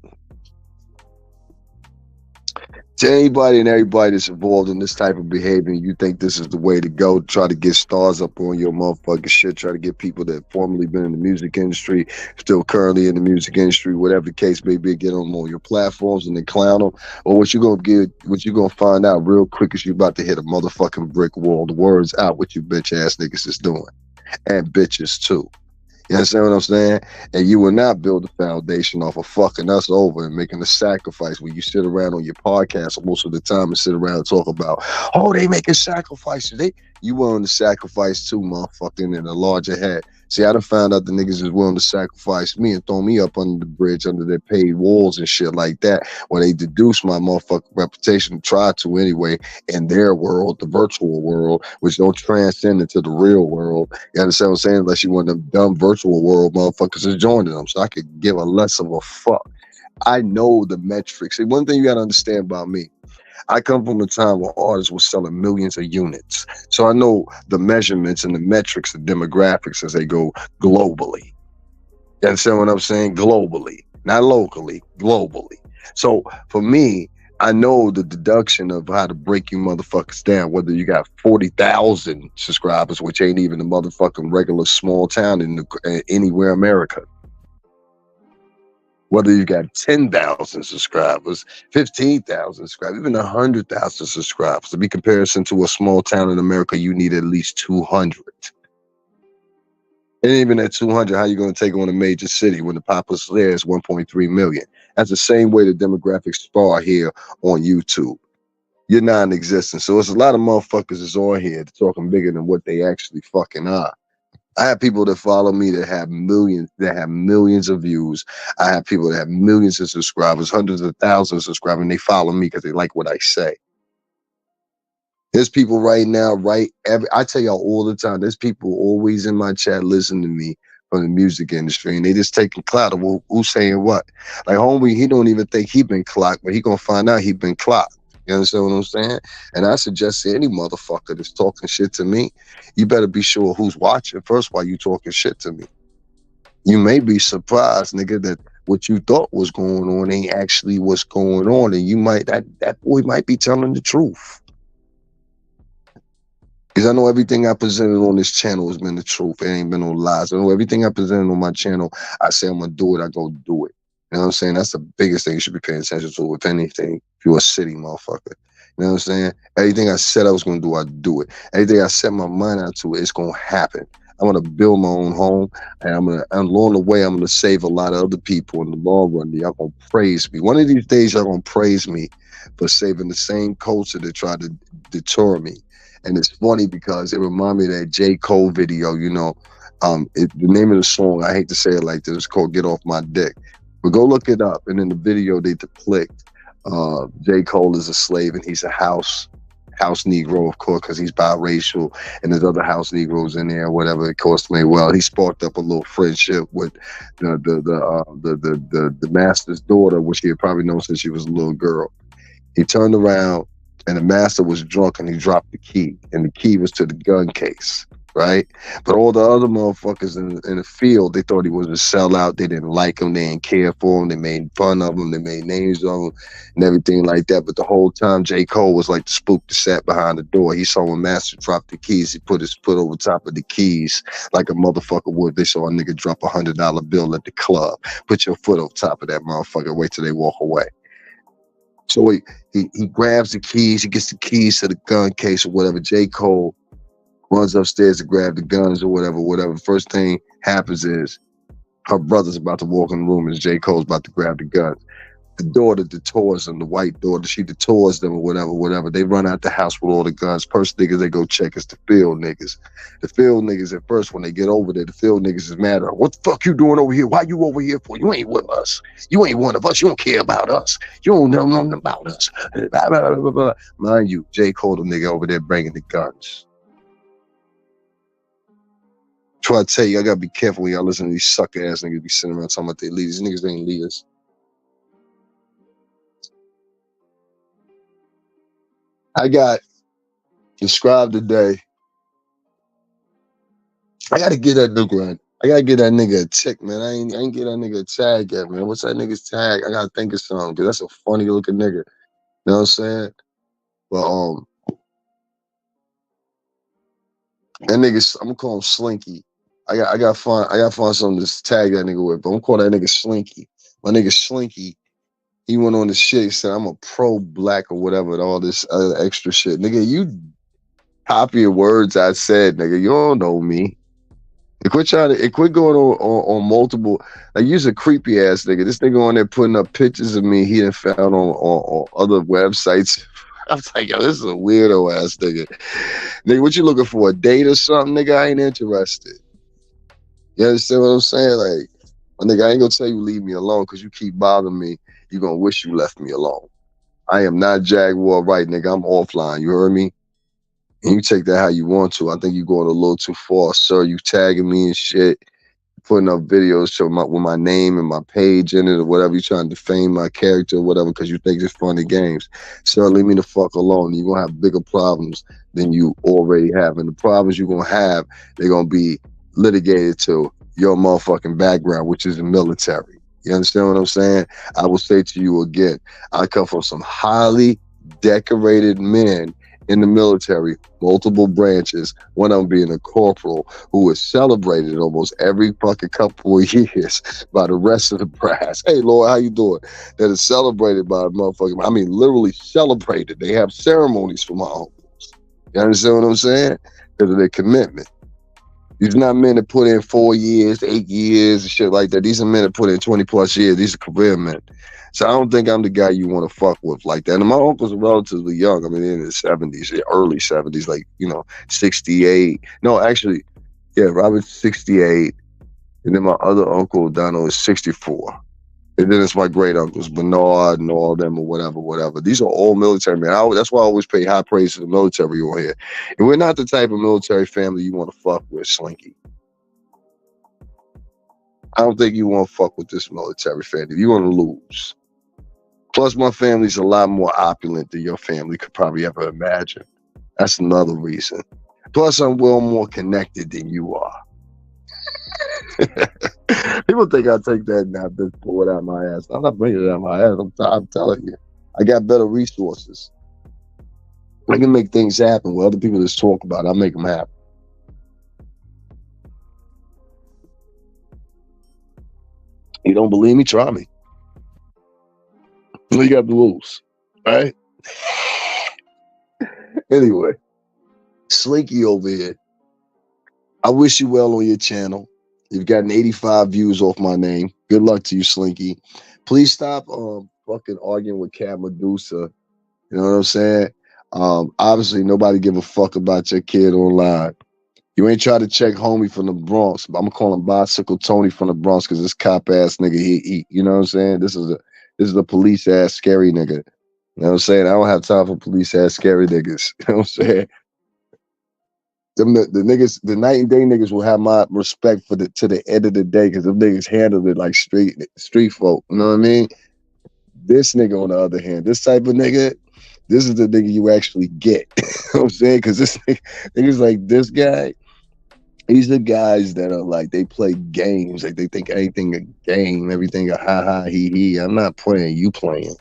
to anybody and everybody that's involved in this type of behavior, you think this is the way to go, try to get stars up on your motherfucking shit, try to get people that formerly been in the music industry, still currently in the music industry, whatever the case may be, get them on your platforms and then clown them. Or what you gonna find out real quick is you about to hit a motherfucking brick wall. The word's out what you bitch ass niggas is doing. And bitches too. You understand what I'm saying? And you will not build a foundation off of fucking us over and making a sacrifice when you sit around on your podcast most of the time and sit around and talk about, oh, they making sacrifices. You willing to sacrifice too, motherfucking, in a larger head. See, I done found out the niggas is willing to sacrifice me and throw me up under the bridge, under their paid walls and shit like that, when they deduce my motherfucking reputation, try to anyway, in their world, the virtual world, which don't transcend into the real world. You understand what I'm saying? Unless you want them dumb virtual world motherfuckers is joining them. So I could give a less of a fuck. I know the metrics. See, one thing you gotta understand about me, I come from a time where artists were selling millions of units. So I know the measurements and the metrics, the demographics as they go globally. You understand what I'm saying? Globally, not locally, globally. So for me, I know the deduction of how to break you motherfuckers down, whether you got 40,000 subscribers, which ain't even a motherfucking regular small town in anywhere America. Whether you got 10,000 subscribers, 15,000 subscribers, even 100,000 subscribers. To be comparison to a small town in America, you need at least 200. And even at 200, how you going to take on a major city when the populace there is 1.3 million? That's the same way the demographics are here on YouTube. You're non-existent. So it's a lot of motherfuckers that's on here talking bigger than what they actually fucking are. I have people that follow me that have millions of views. I have people that have millions of subscribers, hundreds of thousands of subscribers, and they follow me because they like what I say. There's people right now, I tell y'all all the time, there's people always in my chat listening to me from the music industry, and they just taking clout of who's saying what. Like homie, he don't even think he been clocked, but he gonna find out he been clocked. You understand what I'm saying? And I suggest to any motherfucker that's talking shit to me, you better be sure who's watching first while you talking shit to me. You may be surprised, nigga, that what you thought was going on ain't actually what's going on, and you might that boy might be telling the truth. Because I know everything I presented on this channel has been the truth. It ain't been no lies. I know everything I presented on my channel, I say I'm gonna do it, I go do it. You know what I'm saying? That's the biggest thing you should be paying attention to, if anything, if you're a city motherfucker. You know what I'm saying? Everything I said I was going to do, I do it. Everything I set my mind out to, it's going to happen. I'm going to build my own home, and along the way, I'm going to save a lot of other people in the long run. Y'all going to praise me. One of these days, y'all going to praise me for saving the same culture that tried to deter me. And it's funny because it reminded me of that J. Cole video, you know. The name of the song, I hate to say it like this, it's called Get Off My Dick. But go look it up. And in the video, they depict J. Cole is a slave, and he's a house Negro, of course, because he's biracial, and there's other house Negroes in there, whatever. Of course, well, he sparked up a little friendship with the master's daughter, which he had probably known since she was a little girl. He turned around, and the master was drunk, and he dropped the key, and the key was to the gun case. Right? But all the other motherfuckers in the field, they thought he was a sellout. They didn't like him. They didn't care for him. They made fun of him. They made names of him and everything like that. But the whole time, J. Cole was like the spook that sat behind the door. He saw when Master dropped the keys, he put his foot over top of the keys like a motherfucker would. They saw a nigga drop $100 bill at the club. Put your foot over top of that motherfucker. Wait till they walk away. So he grabs the keys. He gets the keys to the gun case or whatever. J. Cole runs upstairs to grab the guns or whatever. First thing happens is her brother's about to walk in the room and J. Cole's about to grab the gun. The daughter detours them, the white daughter, she detours them or whatever. They run out the house with all the guns. First niggas they go check is the field niggas. The field niggas at first, when they get over there, the field niggas is mad at her. What the fuck you doing over here? Why you over here for? You ain't with us. You ain't one of us. You don't care about us. You don't know nothing about us. Blah, blah, blah, blah. Mind you, J. Cole, the nigga over there bringing the guns. Try to tell you, I gotta be careful when y'all listen to these sucker ass niggas be sitting around talking about they leaders. These niggas ain't leaders. I got described today. I gotta get that nigga. I gotta get that nigga a tick, man. I ain't get that nigga a tag yet, man. What's that nigga's tag? I gotta think of something, because that's a funny looking nigga. You know what I'm saying? But that nigga, I'm gonna call him Slinky. I gotta find something to tag that nigga with, but I'm gonna call that nigga Slinky. My nigga Slinky. He went on the shit. He said, I'm a pro-black or whatever, and all this other extra shit. Nigga, you copy your words I said, nigga. You don't know me. Quit going on multiple. Like, you's a creepy ass nigga. This nigga on there putting up pictures of me he done found on other websites. I was like, yo, this is a weirdo ass nigga. Nigga, what you looking for? A date or something? Nigga, I ain't interested. You understand what I'm saying? Like, nigga, I ain't gonna tell you leave me alone because you keep bothering me. You're going to wish you left me alone. I am not Jaguar right, nigga. I'm offline. You heard me? And you take that how you want to. I think you're going a little too far, sir. You tagging me and shit, putting up videos with my name and my page in it or whatever. You trying to defame my character or whatever because you think it's funny games. Sir, leave me the fuck alone. You're going to have bigger problems than you already have. And the problems you're going to have, they're going to be litigated to your motherfucking background, which is the military. You understand what I'm saying? I will say to you again, I come from some highly decorated men in the military, multiple branches, one of them being a corporal who is celebrated almost every fucking couple of years by the rest of the brass. Hey, Lord, how you doing? That is celebrated by a motherfucking, I mean, literally celebrated. They have ceremonies for my uncles. You understand what I'm saying? Because of their commitment. These are not men that put in 4 years, 8 years, and shit like that. These are men that put in 20 plus years. These are career men. So I don't think I'm the guy you want to fuck with like that. And my uncles are relatively young. I mean, they're in the 70s, early 70s, like, 68. No, actually, yeah, Robert's 68. And then my other uncle, Donald, is 64. And then it's my great uncles, Bernard and all them or whatever. These are all military men. That's why I always pay high praise to the military on here. And we're not the type of military family you want to fuck with, Slinky. I don't think you want to fuck with this military family. You want to lose. Plus, my family's a lot more opulent than your family could probably ever imagine. That's another reason. Plus, I'm well more connected than you are. People think I take that and I just pull it out my ass. I'm not bringing it out my ass. I'm telling you, I got better resources. I can make things happen where other people just talk about it. I make them happen. You don't believe me? Try me. You got the rules, right? Anyway, Slinky over here. I wish you well on your channel. You've gotten 85 views off my name. Good luck to you, Slinky. Please stop fucking arguing with Cat Medusa. You know what I'm saying? Obviously, nobody give a fuck about your kid online. You ain't try to check homie from the Bronx. But I'm gonna call him Bicycle Tony from the Bronx because this cop ass nigga, he you know what I'm saying? This is a police ass scary nigga. You know what I'm saying? I don't have time for police ass scary niggas. You know what I'm saying? The niggas, the night and day niggas will have my respect to the end of the day because them niggas handled it like street folk. You know what I mean? This nigga, on the other hand, this type of nigga, this is the nigga you actually get. You know what I'm saying? Because this niggas like this guy, these are guys that are like, they play games. Like, they think anything a game, everything a ha he he. I'm not playing, you playing.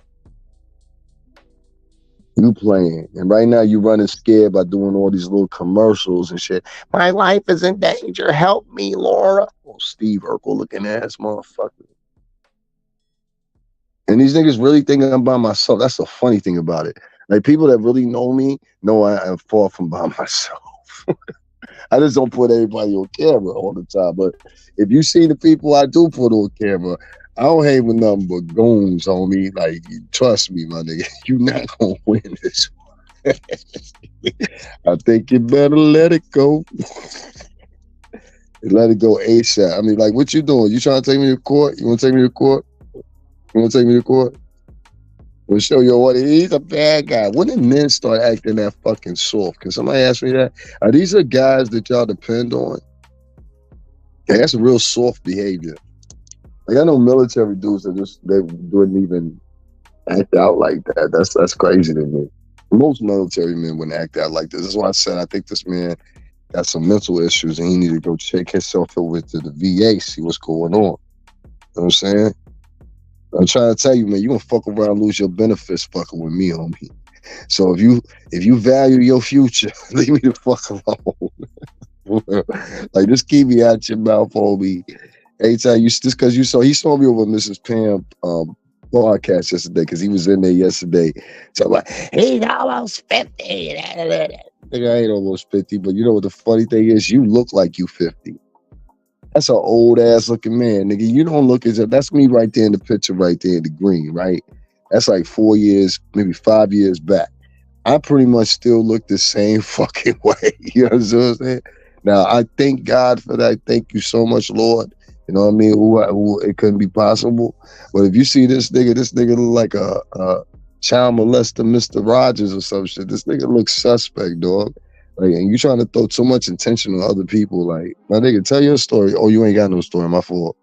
You playing. And right now you running scared by doing all these little commercials and shit. My life is in danger. Help me, Laura. Oh, Steve Urkel looking ass motherfucker. And these niggas really think I'm by myself. That's the funny thing about it. Like, people that really know me know I am far from by myself. I just don't put everybody on camera all the time. But if you see the people I do put on camera, I don't hang with nothing but goons, homie. Like, trust me, my nigga, you not gonna win this one. I think you better let it go. Let it go ASAP. I mean, like, what you doing? You trying to take me to court? You want to take me to court? You want to take me to court? We'll show you what he's a bad guy. When did men start acting that fucking soft? Can somebody ask me that? Are these the guys that y'all depend on? Yeah, that's real soft behavior. Like, I know military dudes that they wouldn't even act out like that. That's crazy to me. Most military men wouldn't act out like this. That's why I said I think this man got some mental issues and he need to go check himself over to the VA, see what's going on. You know what I'm saying? I'm trying to tell you, man, you gonna fuck around and lose your benefits fucking with me, homie. So if you value your future, leave me the fuck alone. Like, just keep me out your mouth, homie. Anytime you just because you saw he saw me over Mrs. Pam podcast yesterday because he was in there yesterday. So I'm like, he's almost 50. Nigga, I ain't almost 50, but you know what the funny thing is? You look like you 50. That's an old ass looking man, nigga. You don't look as if that's me right there in the picture, right there in the green, right? That's like 4 years, maybe 5 years back. I pretty much still look the same fucking way. You know what I'm saying? Now, I thank God for that. Thank you so much, Lord. You know what I mean? Who it couldn't be possible. But if you see this nigga look like a child molester, Mr. Rogers or some shit. This nigga looks suspect, dog. Like, and you trying to throw too much attention on other people. Like, my nigga, tell your story. Oh, you ain't got no story. My fault.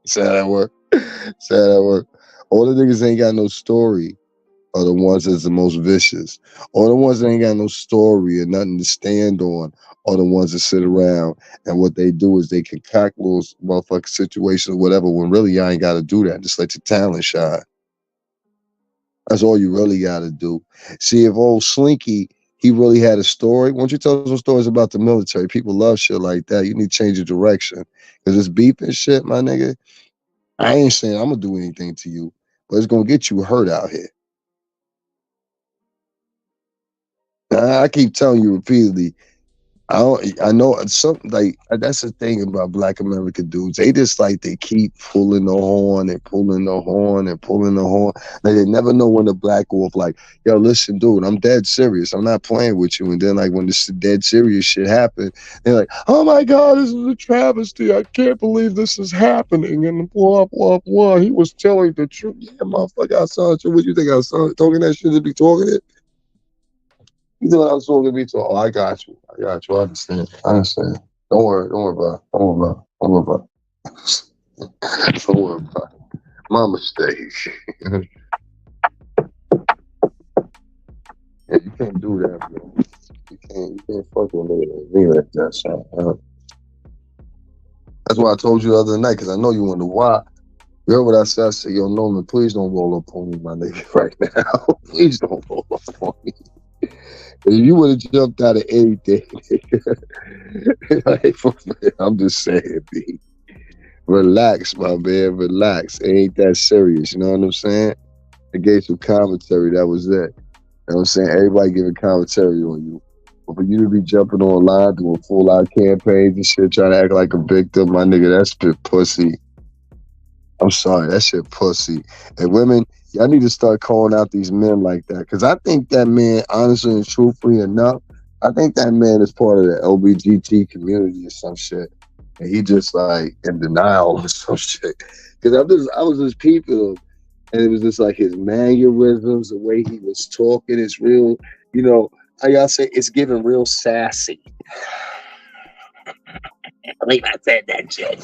Say how that work. Say how that work. All the niggas ain't got no story are the ones that's the most vicious. Or the ones that ain't got no story and nothing to stand on are the ones that sit around and what they do is they concoct little motherfucking situations or whatever when really y'all ain't got to do that. Just let your talent shine. That's all you really got to do. See, if old Slinky, he really had a story. Why don't you tell some stories about the military? People love shit like that. You need to change your direction. Because this beef and shit, my nigga, I ain't saying I'm going to do anything to you, but it's going to get you hurt out here. I keep telling you repeatedly, I know something like that's the thing about Black American dudes. They just like they keep pulling the horn and pulling the horn and pulling the horn. Like they never know when to black off. Like, yo, listen, dude, I'm dead serious. I'm not playing with you. And then like when this dead serious shit happened, they're like, oh my God, this is a travesty. I can't believe this is happening. And blah blah blah. He was telling the truth. Yeah, motherfucker, I saw it. What you think I saw it? Talking that shit to be talking it? You know what I was talking to me? Oh, I got you. I understand. Don't worry about it. Don't worry about it. My mistake. Yeah, you can't do that, bro. You can't fuck with me like that, son. That's why I told you the other night, because I know you wonder why. You heard what I said? I said, yo, Norman, please don't roll up on me, my nigga, right now. Please don't roll up on me. If you would have jumped out of anything, like, I'm just saying, B. Relax, my man, relax. It ain't that serious, you know what I'm saying? I gave some commentary, that was it. You know what I'm saying? Everybody giving commentary on you. But for you to be jumping online, doing full-out campaigns and shit, trying to act like a victim, my nigga, that shit pussy. I'm sorry, that shit pussy. And women, y'all need to start calling out these men like that. Because I think that man, honestly and truthfully enough, I think that man is part of the LBGT community or some shit. And he just like in denial or some shit. Because I was just peeping him. And it was just like his mannerisms, the way he was talking, it's real, you know, how y'all say, it's giving real sassy. I believe I said that shit.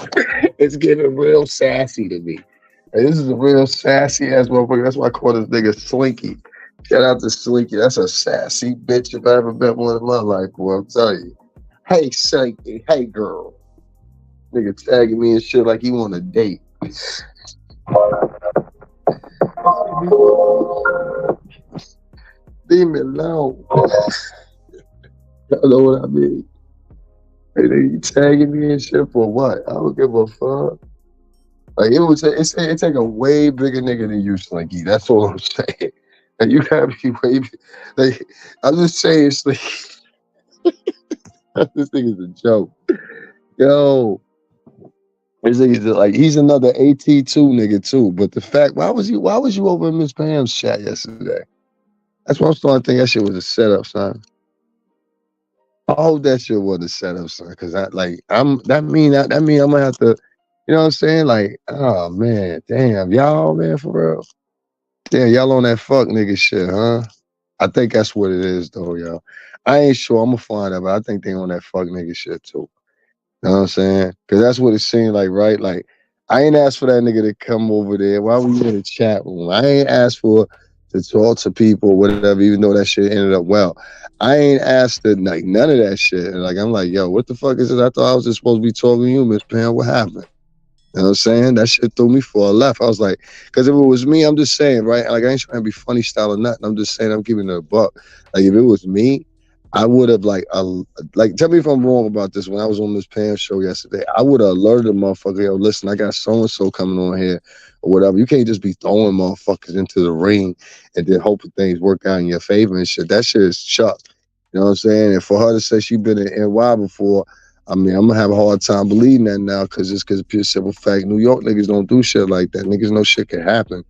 It's getting real sassy to me. And this is a real sassy ass motherfucker. That's why I call this nigga Slinky. Shout out to Slinky. That's a sassy bitch if I ever met one in my life, boy. I'm telling you. Hey, Slinky. Hey, girl. Nigga tagging me and shit like he want a date. Leave me alone. Y'all know what I mean? Hey, they tagging me and shit for what? I don't give a fuck. Like it take a way bigger nigga than you, Slinky. That's all I'm saying. And you gotta be way. Like I'm just saying, Slinky. This thing is a joke. Yo. This nigga's like, he's another AT2 nigga too. But the fact, why was you over in Miss Pam's chat yesterday? That's what I'm starting to think that shit was a setup, son. I hope that shit was a setup, son. Cause that mean I'm gonna have to, you know what I'm saying? Like, oh man, damn, y'all, man, for real. Damn, y'all on that fuck nigga shit, huh? I think that's what it is though, yo. I ain't sure. I'm gonna find out, but I think they on that fuck nigga shit too. You know what I'm saying? Because that's what it seemed like, right? Like, I ain't asked for that nigga to come over there. Why were you in the chat room? I ain't asked for to talk to people or whatever, even though that shit ended up well. I ain't asked to, like, none of that shit. And, like, I'm like, yo, what the fuck is it? I thought I was just supposed to be talking to you, Miss Pam. What happened? You know what I'm saying? That shit threw me for a left. I was like, because if it was me, I'm just saying, right? Like, I ain't trying to be funny style or nothing. I'm just saying I'm giving it a buck. Like, if it was me, I would have, like, tell me if I'm wrong about this. When I was on Miss Pam's show yesterday, I would have alerted the motherfucker, yo, listen, I got so-and-so coming on here or whatever. You can't just be throwing motherfuckers into the ring and then hoping things work out in your favor and shit. That shit is chuck. You know what I'm saying? And for her to say she been in NY before, I mean, I'm gonna have a hard time believing that now because it's pure simple fact. New York niggas don't do shit like that. Niggas know shit can happen.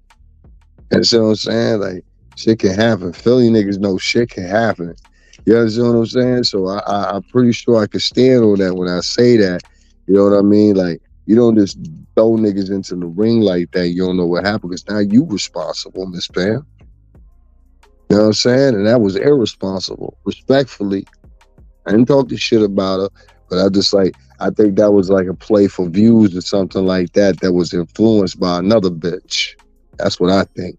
And see what I'm saying? Like, shit can happen. Philly niggas know shit can happen. You understand what I'm saying? So I'm pretty sure I can stand on that when I say that. You know what I mean? Like, you don't just throw niggas into the ring like that. You don't know what happened because now you responsible, Miss Pam. You know what I'm saying? And that was irresponsible, respectfully. I didn't talk the shit about her, but I think that was like a play for views or something like that was influenced by another bitch. That's what I think.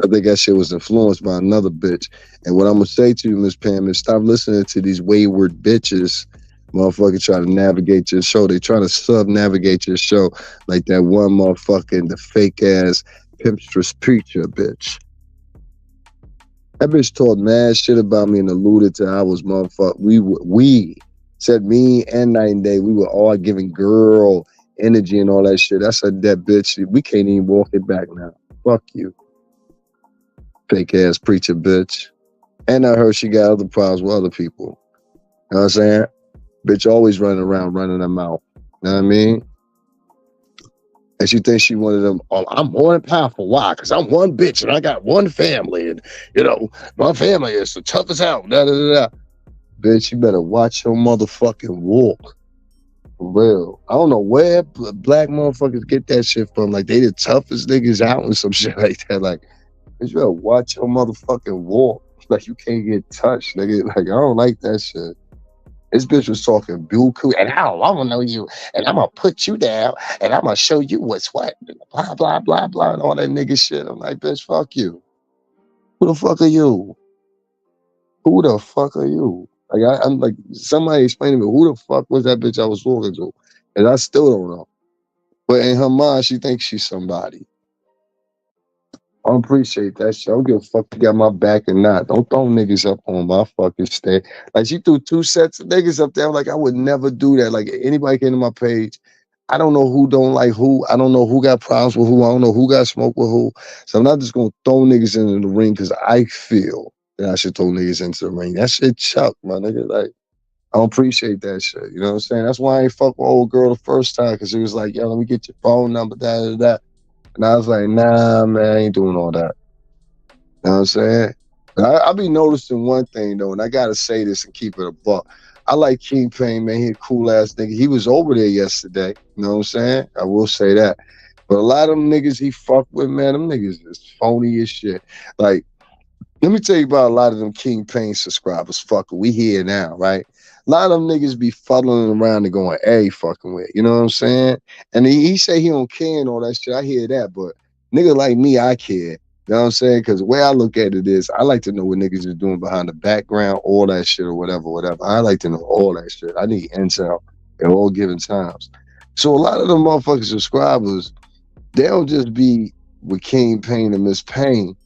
I think that shit was influenced by another bitch. And what I'm going to say to you, Miss Pam, is stop listening to these wayward bitches, motherfucker, try to navigate your show. They try to sub-navigate your show like that one motherfucking, the fake-ass pimpstress preacher bitch. That bitch talked mad shit about me and alluded to I was motherfucker. We said me and Night and Day, we were all giving girl energy and all that shit. I said that bitch, we can't even walk it back now. Fuck you. Fake ass preacher bitch. And I heard she got other problems with other people. You know what I'm saying? Bitch always running around, running them out. You know what I mean? And she thinks she one of them, oh, I'm more than powerful. Why? Because I'm one bitch and I got one family. And, you know, my family is the toughest out. Da, da, da, da. Bitch, you better watch your motherfucking walk. For real. I don't know where black motherfuckers get that shit from. Like, they the toughest niggas out and some shit like that. Like, bitch, you better watch your motherfucking walk. Like, you can't get touched, nigga. Like, I don't like that shit. This bitch was talking buku, and I don't know you, and I'm gonna put you down, and I'm gonna show you what's what, blah, blah, blah, blah, and all that nigga shit. I'm like, bitch, fuck you. Who the fuck are you? Who the fuck are you? Like, I'm like, somebody explain to me, who the fuck was that bitch I was talking to? And I still don't know. But in her mind, she thinks she's somebody. I appreciate that shit. I don't give a fuck if you got my back or not. Don't throw niggas up on my fucking stage. Like, she threw 2 sets of niggas up there. I'm like, I would never do that. Like, anybody came to my page, I don't know who don't like who. I don't know who got problems with who. I don't know who got smoke with who. So I'm not just going to throw niggas into the ring because I feel that I should throw niggas into the ring. That shit chuck, my nigga. Like, I don't appreciate that shit. You know what I'm saying? That's why I ain't fuck with old girl the first time because she was like, yo, let me get your phone number, da. And I was like, nah, man, I ain't doing all that. You know what I'm saying? I be noticing one thing, though, and I got to say this and keep it a buck. I like King Payne, man. He a cool-ass nigga. He was over there yesterday. You know what I'm saying? I will say that. But a lot of them niggas he fucked with, man, them niggas is phony as shit. Like, let me tell you about a lot of them King Payne subscribers. Fuck it, we here now, right? A lot of them niggas be fuddling around and going, hey, fucking with. You know what I'm saying? And he say he don't care and all that shit. I hear that, but nigga like me, I care. You know what I'm saying? Because the way I look at it is, I like to know what niggas is doing behind the background, all that shit or whatever. I like to know all that shit. I need intel at all given times. So a lot of them motherfucking subscribers, they don't just be with King Payne and Miss Pam.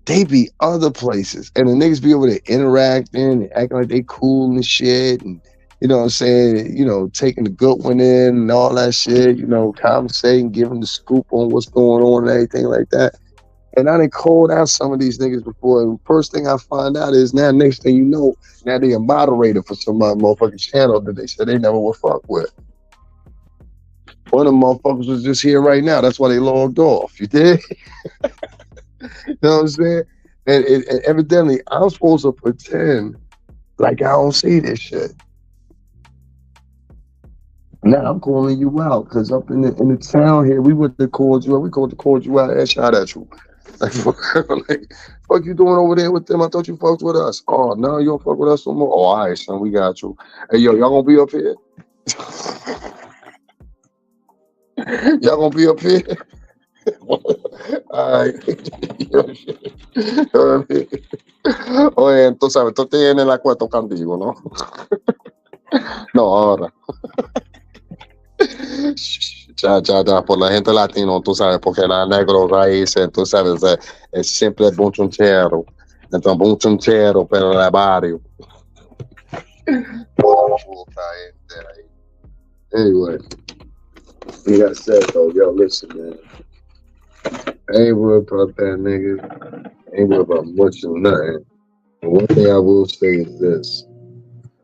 They be other places. And the niggas be over there interacting and acting like they cool and shit. And, you know what I'm saying? You know, taking the good one in and all that shit. You know, conversating, giving the scoop on what's going on and everything like that. And I done called out some of these niggas before. And first thing I find out is now, next thing you know, now they a moderator for some motherfucking channel that they said they never would fuck with. One of them motherfuckers was just here right now. That's why they logged off. You did? You know what I'm saying? And evidently, I'm supposed to pretend like I don't see this shit. Now I'm calling you out because up in the town here, we would have called you out. We called you out and shot at you. Like, fuck you doing over there with them? I thought you fucked with us. Oh, no, you don't fuck with us no more. Oh, all right, son, we got you. Hey, yo, y'all gonna be up here? Y'all gonna be up here? All right. Oye, tú sabes, tú tienes la cuenta contigo, ¿no? No, ahora. Ya, por la gente latino, tú sabes, porque la negro raíces, tú sabes, es siempre bunchunchero. Entonces, bunchunchero, pero de barrio. Anyway, like I said, though, yo, listen, man. I ain't worried about that, nigga. I ain't worried about much or nothing. But one thing I will say is this.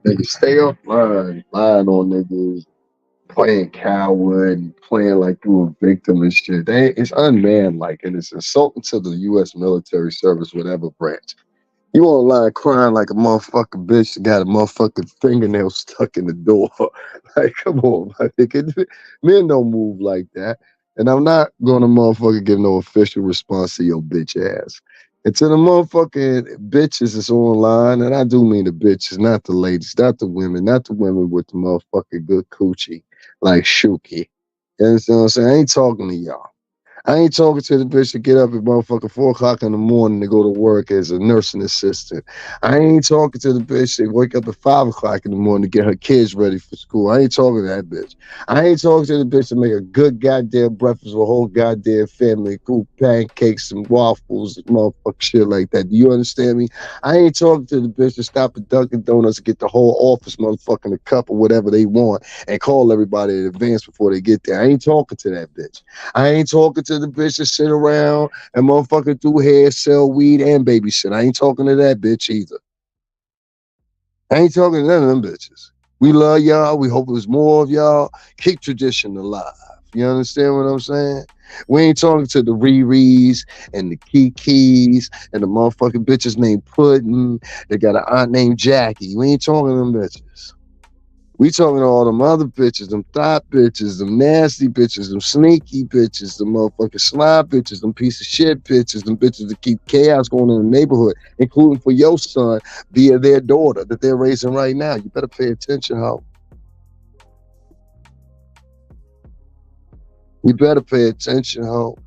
Niggas stay offline, lying on niggas, playing coward, and playing like you a victim and shit. It's unmanlike and it's insulting to the U.S. military service, whatever branch. You online crying like a motherfucking bitch that got a motherfucking fingernail stuck in the door. Like, come on, my nigga. Men don't move like that. And I'm not gonna motherfucking give no official response to your bitch ass. And to the motherfucking bitches that's online, and I do mean the bitches, not the ladies, not the women with the motherfucking good coochie, like Shuki. You understand what I'm saying? I ain't talking to y'all. I ain't talking to the bitch to get up at motherfucking 4 o'clock in the morning to go to work as a nursing assistant. I ain't talking to the bitch that wake up at 5 o'clock in the morning to get her kids ready for school. I ain't talking to that bitch. I ain't talking to the bitch to make a good goddamn breakfast with a whole goddamn family, cool pancakes and waffles and motherfucking shit like that. Do you understand me? I ain't talking to the bitch to stop at Dunkin' Donuts and get the whole office motherfucking a cup or whatever they want and call everybody in advance before they get there. I ain't talking to that bitch. I ain't talking to the bitch that sit around and motherfucking do hair, sell weed, and babysit. I ain't talking to that bitch either. I ain't talking to none of them bitches. We love y'all. We hope there's more of y'all. Keep tradition alive. You understand what I'm saying? We ain't talking to the Riris and the Kikis and the motherfucking bitches named Puddin'. They got an aunt named Jackie. We ain't talking to them bitches. We talking to all them other bitches, them thought bitches, them nasty bitches, them sneaky bitches, them motherfucking sly bitches, them piece of shit bitches, them bitches that keep chaos going in the neighborhood, including for your son via their daughter that they're raising right now. You better pay attention, ho. You better pay attention, ho.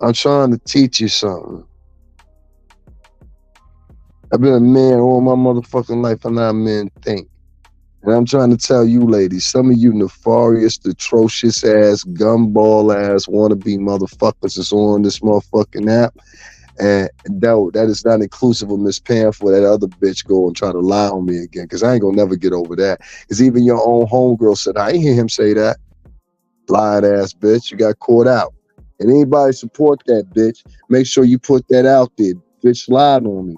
I'm trying to teach you something. I've been a man all my motherfucking life, and how men think. And I'm trying to tell you, ladies, some of you nefarious, atrocious ass, gumball ass, wannabe motherfuckers that's on this motherfucking app. And no, that is not inclusive of Miss Pam for that other bitch go and try to lie on me again, because I ain't gonna never get over that. Because even your own homegirl said, I ain't hear him say that. Lying ass bitch, you got caught out. And anybody support that bitch, make sure you put that out there. Bitch lied on me.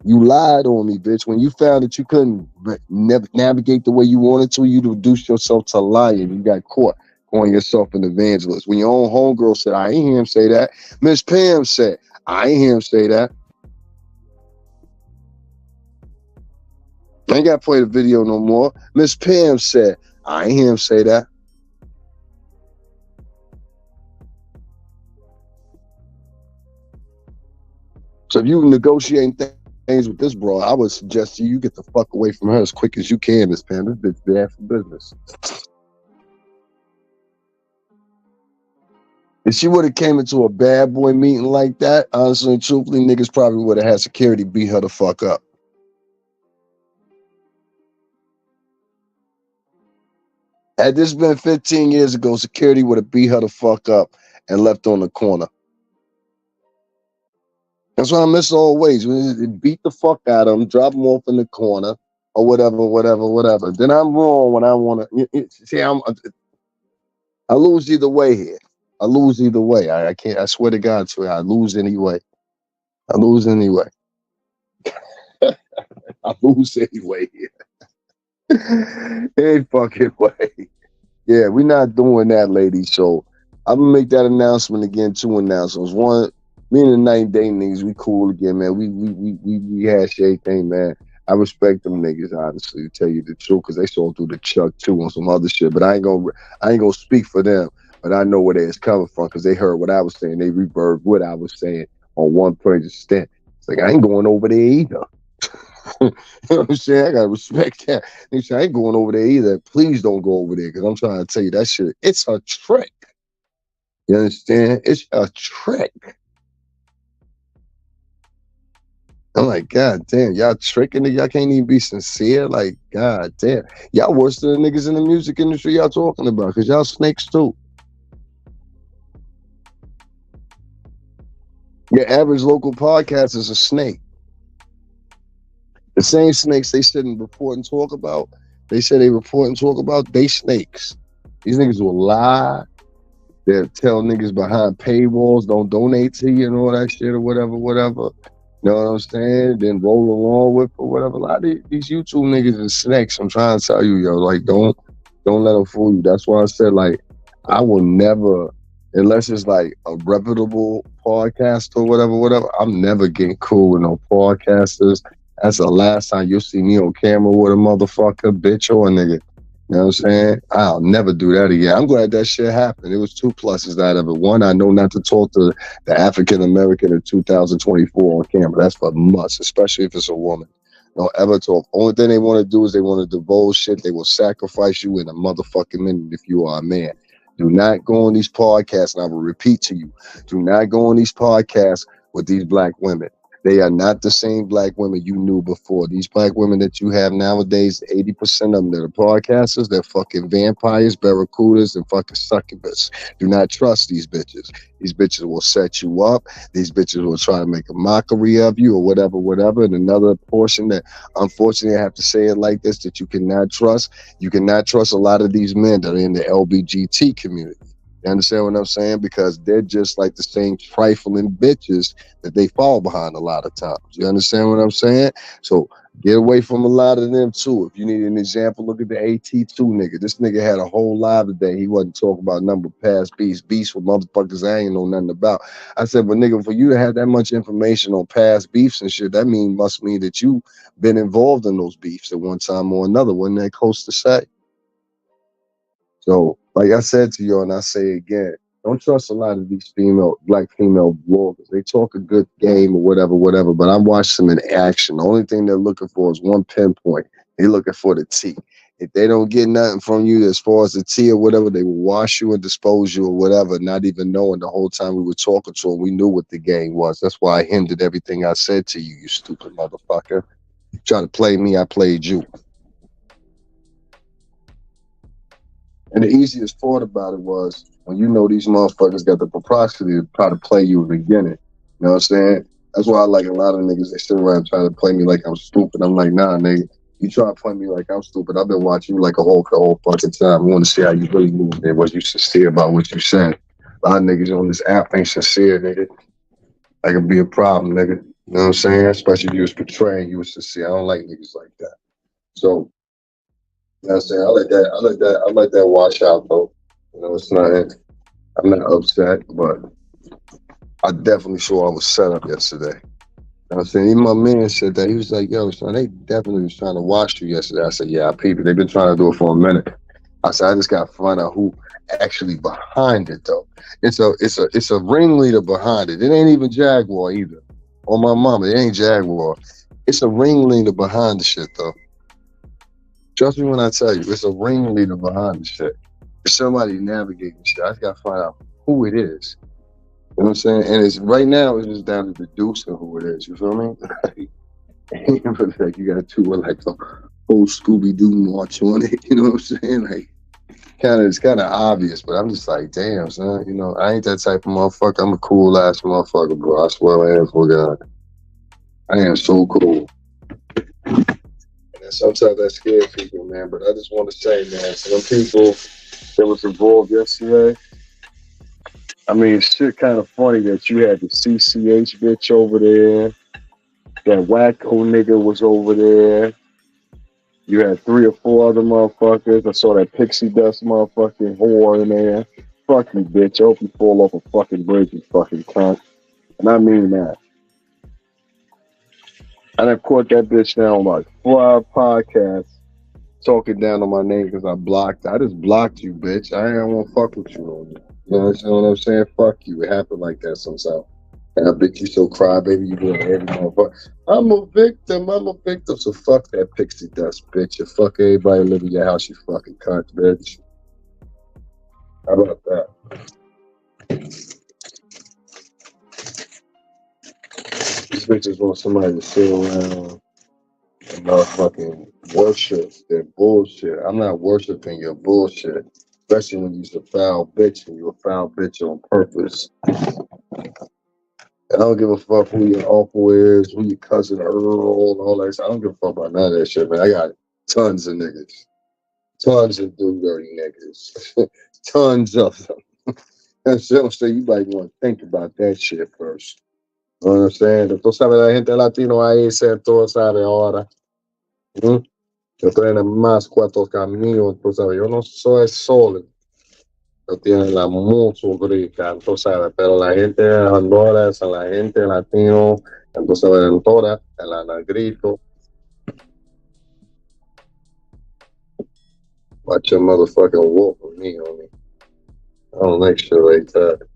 You lied on me, bitch. When you found that you couldn't navigate the way you wanted to, you reduced yourself to lying. You got caught calling yourself an evangelist. When your own homegirl said, I ain't hear him say that. Miss Pam said, I ain't hear him say that. I ain't got to play the video no more. Miss Pam said, I ain't hear him say that. So if you negotiating things with this bro, I would suggest you get the fuck away from her as quick as you can, Miss Pam. This bitch bad for business. If she would have came into a bad boy meeting like that, honestly and truthfully, niggas probably would have had security beat her the fuck up. Had this been 15 years ago, security would have beat her the fuck up and left on the corner. That's why I miss always. Beat the fuck out of them, drop them off in the corner, or whatever. Then I'm wrong when I want to. See, I lose either way here. I lose either way. I can't. I swear to God, so I lose anyway. I lose anyway. I lose anyway. Any fucking way. Yeah, we're not doing that, ladies. So I'm gonna make that announcement again. 2 announcements. One, me and the night dating niggas, we cool again, man. We hash everything, man. I respect them niggas, honestly, to tell you the truth, because they saw through the chuck too on some other shit. But I ain't gonna speak for them. But I know where it's coming from, because they heard what I was saying. They reverbed what I was saying on one point extent. It's like I ain't going over there either. You know what I'm saying? I gotta respect that. They say I ain't going over there either. Please don't go over there, because I'm trying to tell you that shit. It's a trick. You understand? It's a trick. I'm like, God damn, y'all tricking it. Y'all can't even be sincere. Like, God damn, y'all worse than the niggas in the music industry y'all talking about, because y'all snakes too. Your average local podcast is a snake. The same snakes they shouldn't report and talk about, they say they report and talk about, they snakes. These niggas will lie. They'll tell niggas behind paywalls, don't donate to you and all that shit or whatever. You know what I'm saying? Then roll along with or whatever. A lot of these YouTube niggas are snakes. I'm trying to tell you, yo, like, don't let them fool you. That's why I said, like, I will never, unless it's like a reputable podcast or whatever, I'm never getting cool with no podcasters. That's the last time you'll see me on camera with a motherfucker, bitch, or a nigga. You know what I'm saying? I'll never do that again. I'm glad that shit happened. It was 2 pluses out of it. One, I know not to talk to the African American in 2024 on camera. That's for must, especially if it's a woman. Don't ever talk. Only thing they want to do is they want to divulge shit. They will sacrifice you in a motherfucking minute if you are a man. Do not go on these podcasts, and I will repeat to you, do not go on these podcasts with these black women. They are not the same black women you knew before. These black women that you have nowadays, 80% of them that are podcasters, they're fucking vampires, barracudas, and fucking succubus. Do not trust these bitches. These bitches will set you up. These bitches will try to make a mockery of you or whatever. And another portion that, unfortunately, I have to say it like this, that you cannot trust. You cannot trust a lot of these men that are in the LBGT community. You understand what I'm saying? Because they're just like the same trifling bitches that they fall behind a lot of times. You understand what I'm saying? So get away from a lot of them too. If you need an example, look at the AT2 nigga. This nigga had a whole live today. He wasn't talking about number past beefs with motherfuckers I ain't know nothing about. I said, but nigga, for you to have that much information on past beefs and shit, that must mean that you been involved in those beefs at one time or another. Wasn't that close to say? So, like I said to you, and I say again, don't trust a lot of these black female bloggers. They talk a good game or whatever, but I watched them in action. The only thing they're looking for is one pinpoint. They're looking for the tea. If they don't get nothing from you as far as the tea or whatever, they will wash you and dispose you or whatever, not even knowing the whole time we were talking to them, we knew what the game was. That's why I hindered everything I said to you, you stupid motherfucker. You try to play me, I played you. And the easiest part about it was when you know these motherfuckers got the propriety to try to play you in the beginning. You know what I'm saying? That's why I like a lot of niggas, they sit around trying to play me like I'm stupid. I'm like, nah, nigga, you try to play me like I'm stupid. I've been watching you like a whole fucking time. I want to see how you really move, man. Was you sincere about what you said? A lot of niggas on this app ain't sincere, nigga. That could be a problem, nigga. You know what I'm saying? Especially if you was portraying you was sincere. I don't like niggas like that. So, you know what I'm saying? I like that wash out though. You know, it's not, I'm not upset, but I definitely saw I was set up yesterday. You know what I'm saying? Even my man said that. He was like, yo, son, they definitely was trying to wash you yesterday. I said, yeah, I peeped it. They've been trying to do it for a minute. I said, I just got to find out who actually behind it though. It's a ringleader behind it. It ain't even Jaguar either. On my mama, it ain't Jaguar. It's a ringleader behind the shit though. Trust me when I tell you, it's a ringleader behind the shit. It's somebody navigating shit. I just gotta find out who it is. You know what I'm saying? And it's right now it's just down to deducing who it is. You feel me? Like you got to like a whole Scooby-Doo march on it. You know what I'm saying? Like it's kind of obvious, but I'm just like, damn, son. You know, I ain't that type of motherfucker. I'm a cool ass motherfucker, bro. I swear I am, for God. I am so cool. And sometimes that scares people, man. But I just want to say, man, some people that was involved yesterday, I mean, shit kind of funny that you had the CCH bitch over there. That wacko nigga was over there. You had 3 or 4 other motherfuckers. I saw that pixie dust motherfucking whore in there. Fuck you, bitch. I hope you fall off a fucking bridge, you fucking cunt. And I mean that. I done caught that bitch now on like 5 podcasts talking down on my name because I blocked. I just blocked you, bitch. I ain't want to fuck with you no more. You know what I'm saying? Fuck you. It happened like that sometimes. And I bet you so cry, baby. You doing every motherfucker. I'm a victim. So fuck that pixie dust, bitch. You fuck everybody live in your house, you fucking cunt, bitch. How about that? These bitches want somebody to sit around and motherfucking worship their bullshit. I'm not worshiping your bullshit, especially when you're a foul bitch and you're a foul bitch on purpose. I don't give a fuck who your uncle is, who your cousin Earl, and all that. I don't give a fuck about none of that shit, man. I got tons of niggas. Tons of dirty niggas. Tons of them. That's what I'm saying. You might want to think about that shit first. You know what I'm saying? Tú sabes, la gente latino ahí se todo sabe ahora. Yo tengo más 4 caminos, tú sabes. Yo no soy solo. No tiene la mucho rica, tú sabes, pero la gente de Honduras, la gente latino, tú sabes, en toda, el negrito. Watch your motherfucking wolf with me, homie. I don't like shit like that.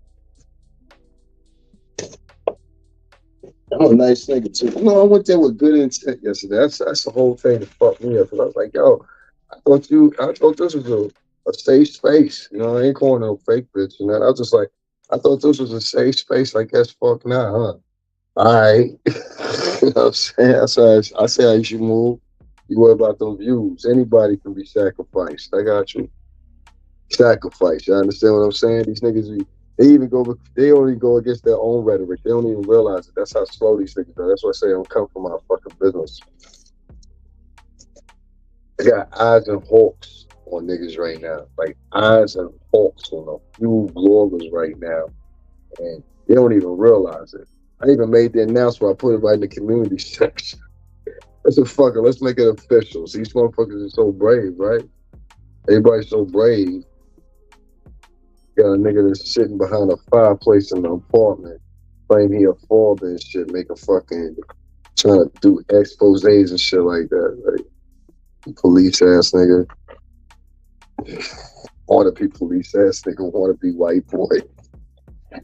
I'm a nice nigga too. No, I went there with good intent yesterday. That's the whole thing that fucked me up. Cause I was like, yo, I thought this was a safe space. You know, I ain't calling no fake bitch and that. I was just like, I thought this was a safe space. I guess fuck now, huh? All right. You know what I'm saying? I say I should move. You worry about them views. Anybody can be sacrificed. I got you. Sacrifice. You understand what I'm saying? These niggas, they only go against their own rhetoric. They don't even realize it. That's how slow these niggas are. That's why I say I don't come from my fucking business. I got eyes and hawks on niggas right now. Like eyes and hawks on a few bloggers right now. And they don't even realize it. I even made the announcement. I put it right in the community section. I said, fuck it, let's make it official. So these motherfuckers are so brave, right? Everybody's so brave. Got a nigga that's sitting behind a fireplace in the apartment, claim he a father and shit, making fucking, trying to do exposés and shit like that. Like, police ass nigga. Wanna be police ass nigga, wanna be white boy.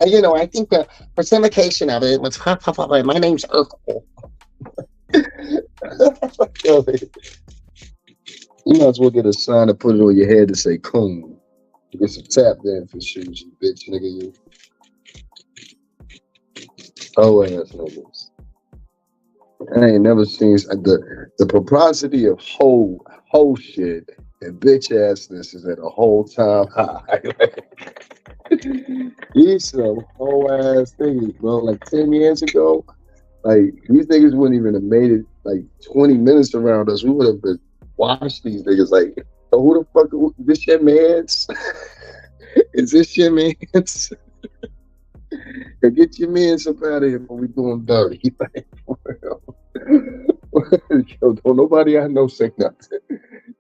And you know, I think the personification of it was, my name's Urkel. You might as well get a sign to put it on your head to say coon. Get some tap dancing shoes, you bitch nigga, you. Oh, ass niggas. I ain't never seen the propriety of whole shit and bitch assness is at a whole time high. These some whole ass niggas, bro. Like 10 years ago, like these niggas wouldn't even have made it like 20 minutes around us. We would have been watched these niggas like, oh, who the fuck, this your mans? Is this your mans? Get your mans up out of here when we doing dirty. Like, for real. Yo, don't nobody I know say nothing.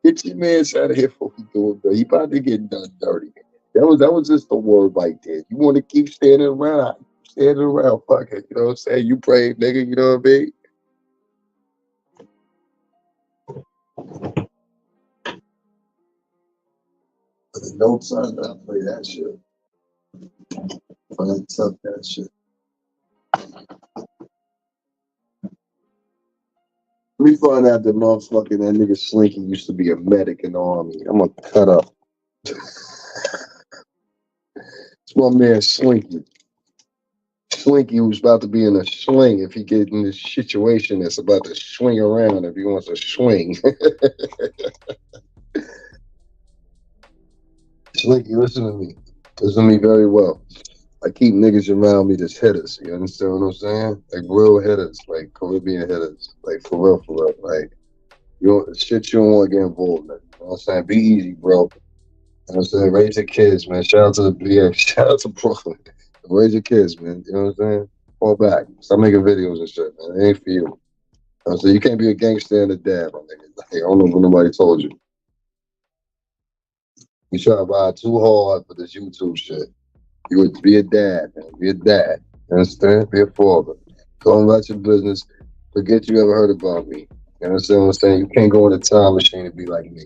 Get your mans out of here when we doing dirty. He about to get done dirty. That was just the word right there. You want to keep standing around, fuck it. You know what I'm saying? You brave nigga, you know what I mean? No time to play that shit. I tough that shit. Let me find out that motherfucking that nigga Slinky used to be a medic in the army. I'm gonna cut up. It's my man Slinky. Slinky was about to be in a swing if he get in this situation that's about to swing around if he wants to swing. Slinky, listen to me. Listen to me very well. I keep niggas around me that's hitters. You understand what I'm saying? Like real hitters, like Caribbean hitters. Like for real. Like you don't, shit you don't want to get involved in. You know what I'm saying? Be easy, bro. You know what I'm saying? Raise your kids, man. Shout out to the BA. Shout out to Brooklyn. Raise your kids, man. You know what I'm saying? Fall back. Stop making videos and shit, man. It ain't for you. You know what I'm saying? You can't be a gangster and a dad, my nigga. Like, I don't know what nobody told you. You try to ride too hard for this YouTube shit. You would be a dad, man. Be a dad. You understand? Be a father. Go about your business. Forget you ever heard about me. You understand what I'm saying? You can't go in a time machine and be like me.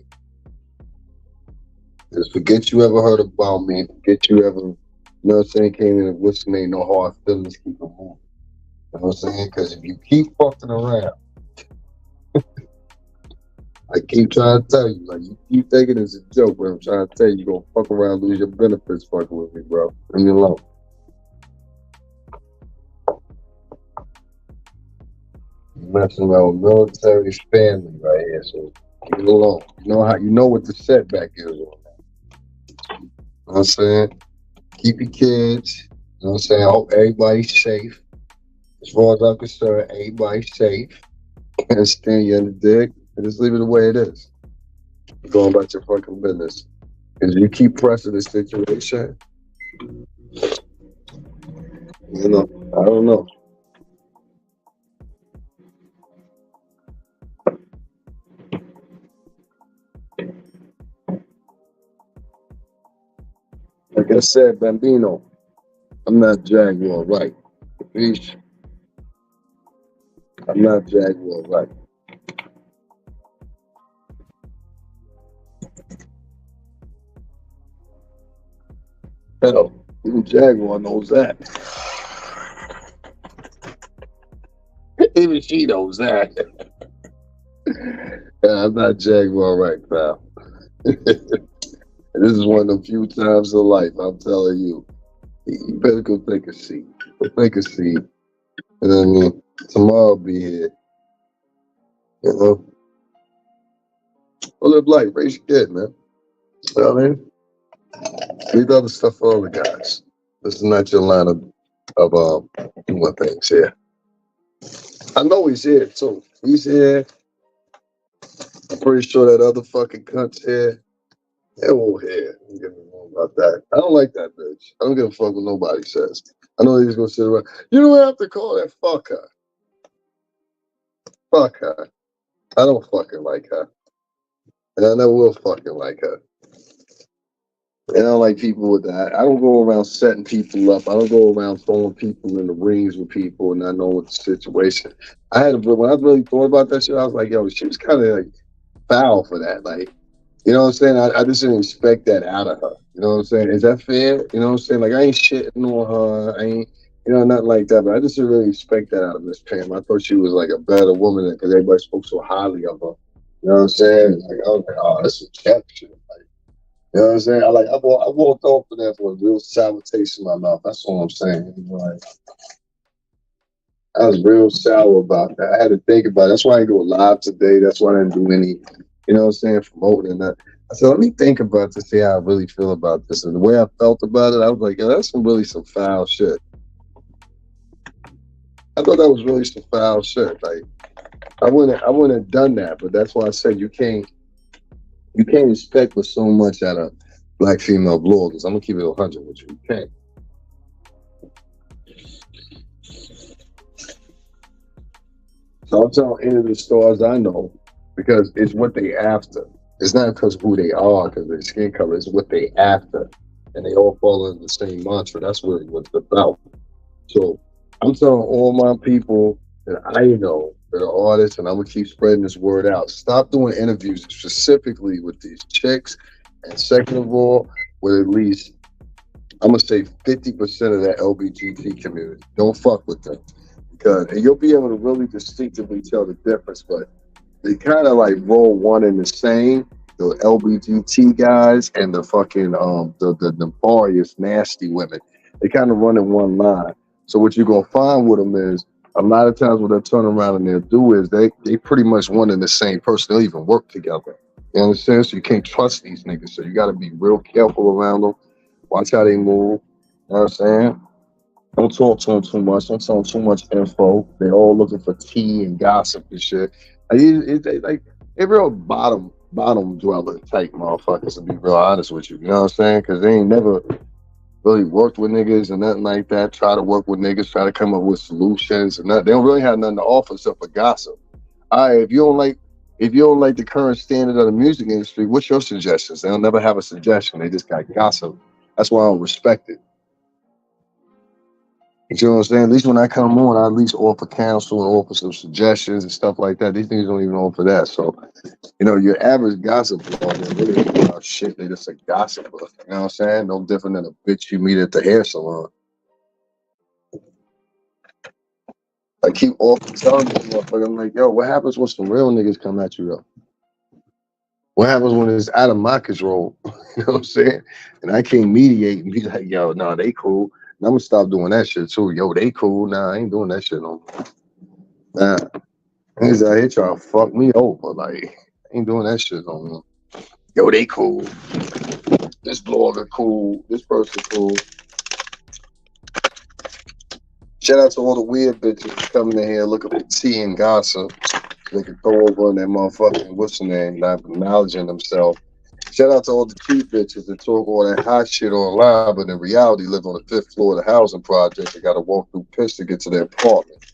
Just forget you ever heard about me. Forget you ever, you know what I'm saying, came in and what's the name, no hard feelings, keep it moving. You know what I'm saying? Because if you keep fucking around, I keep trying to tell you, like, you keep thinking it's a joke, but I'm trying to tell you, you're going to fuck around, lose your benefits fucking with me, bro. Leave me alone. You're messing around with military family right here, so leave it alone. You know what the setback is on that. You know what I'm saying? Keep your kids. You know what I'm saying? I hope everybody's safe. As far as I'm concerned, everybody's safe. Understand you in the dig? And just leave it the way it is. You're going about your fucking business. Because you keep pressing the situation, you know, I don't know. Like I said, Bambino, I'm not Jaguar right. Peace. I'm not Jaguar right. Hell, even Jaguar knows that. Even she knows that. Yeah, I'm not Jaguar right, pal. And this is one of the few times in life I'm telling you, you better go take a seat. Go take a seat. You know what I mean? Tomorrow I'll be here. You know? Well, live life. Raise your kid, man. You know what I mean? Leave the other stuff for all the guys. This is not your line of doing things here. I know he's here, too. He's here. I'm pretty sure that other fucking cunt's here. They're all here. I don't give a fuck about that. I don't like that bitch. I don't give a fuck what nobody says. I know he's gonna sit around. You don't have to call that. Fuck her. Fuck her. I don't fucking like her. And I never will fucking like her. And I don't like people with that. I don't go around setting people up. I don't go around throwing people in the rings with people and not knowing what the situation. When I really thought about that shit, I was like, yo, she was kind of like foul for that. Like, you know what I'm saying? I just didn't expect that out of her. You know what I'm saying? Is that fair? You know what I'm saying? Like, I ain't shitting on her. I ain't, you know, nothing like that. But I just didn't really expect that out of Miss Pam. I thought she was like a better woman because everybody spoke so highly of her. You know what I'm saying? Like, I was like, oh, that's some champ shit. Like, you know what I'm saying? I walked off of that with a real sour taste in my mouth. That's all I'm saying. Like, I was real sour about that. I had to think about it. That's why I didn't go live today. That's why I didn't do any, you know what I'm saying, promoting that. I said, let me think about this, see how I really feel about this. And the way I felt about it, I was like, yo, that's some foul shit. I thought that was really some foul shit. Like, I wouldn't have done that, but that's why I said you can't expect with so much out of black female bloggers. I'm gonna keep it 100 with you. You can't. So I'm telling any of the stars I know because it's what they after. It's not because of who they are, because their skin color. It's what they after, and they all fall in the same mantra. That's really what it's about. So I'm telling all my people that I know that are artists, and I'm gonna keep spreading this word out. Stop doing interviews specifically with these chicks, and second of all, with at least I'm gonna say 50% of that LBGT community. Don't fuck with them, because and you'll be able to really distinctively tell the difference. But they kind of like roll one in the same. The LBGT guys and the fucking the nefarious nasty women. They kind of run in one line. So what you're gonna find with them is a lot of times what they'll turn around and they'll do is they pretty much one and the same person. They'll even work together. You understand? So you can't trust these niggas. So you got to be real careful around them. Watch how they move. You know what I'm saying? Don't talk to them too much. Don't tell them too much info. They're all looking for tea and gossip and shit. They real bottom bottom dweller type motherfuckers, to be real honest with you. You know what I'm saying? Because they ain't never really worked with niggas and nothing like that. Try to work with niggas, try to come up with solutions, and nothing. They don't really have nothing to offer except for gossip. All right, if you don't like the current standard of the music industry, what's your suggestions? They'll never have a suggestion. They just got gossip. That's why I don't respect it. You know what I'm saying? At least when I come on, I at least offer counsel and offer some suggestions and stuff like that. These things don't even offer that. So, you know, your average gossip blog, they really ain't about shit. They just a gossip book. You know what I'm saying? No different than a bitch you meet at the hair salon. I keep often telling this motherfucker, I'm like, yo, what happens when some real niggas come at you though? What happens when it's out of my control? You know what I'm saying? And I can't mediate and be like, yo, no, they cool. And I'm gonna stop doing that shit too. Yo, they cool. Nah, I ain't doing that shit no more. Nah. Niggas out here trying to fuck me over. Like, I ain't doing that shit no more. Yo, they cool. This blogger cool. This person cool. Shout out to all the weird bitches coming in here looking for tea and gossip. They can throw over on that motherfucking, what's the name, not acknowledging themselves. Shout out to all the cheap bitches that talk all that hot shit online, but in reality live on the 5th floor of the housing project. They got to walk through piss to get to their apartment.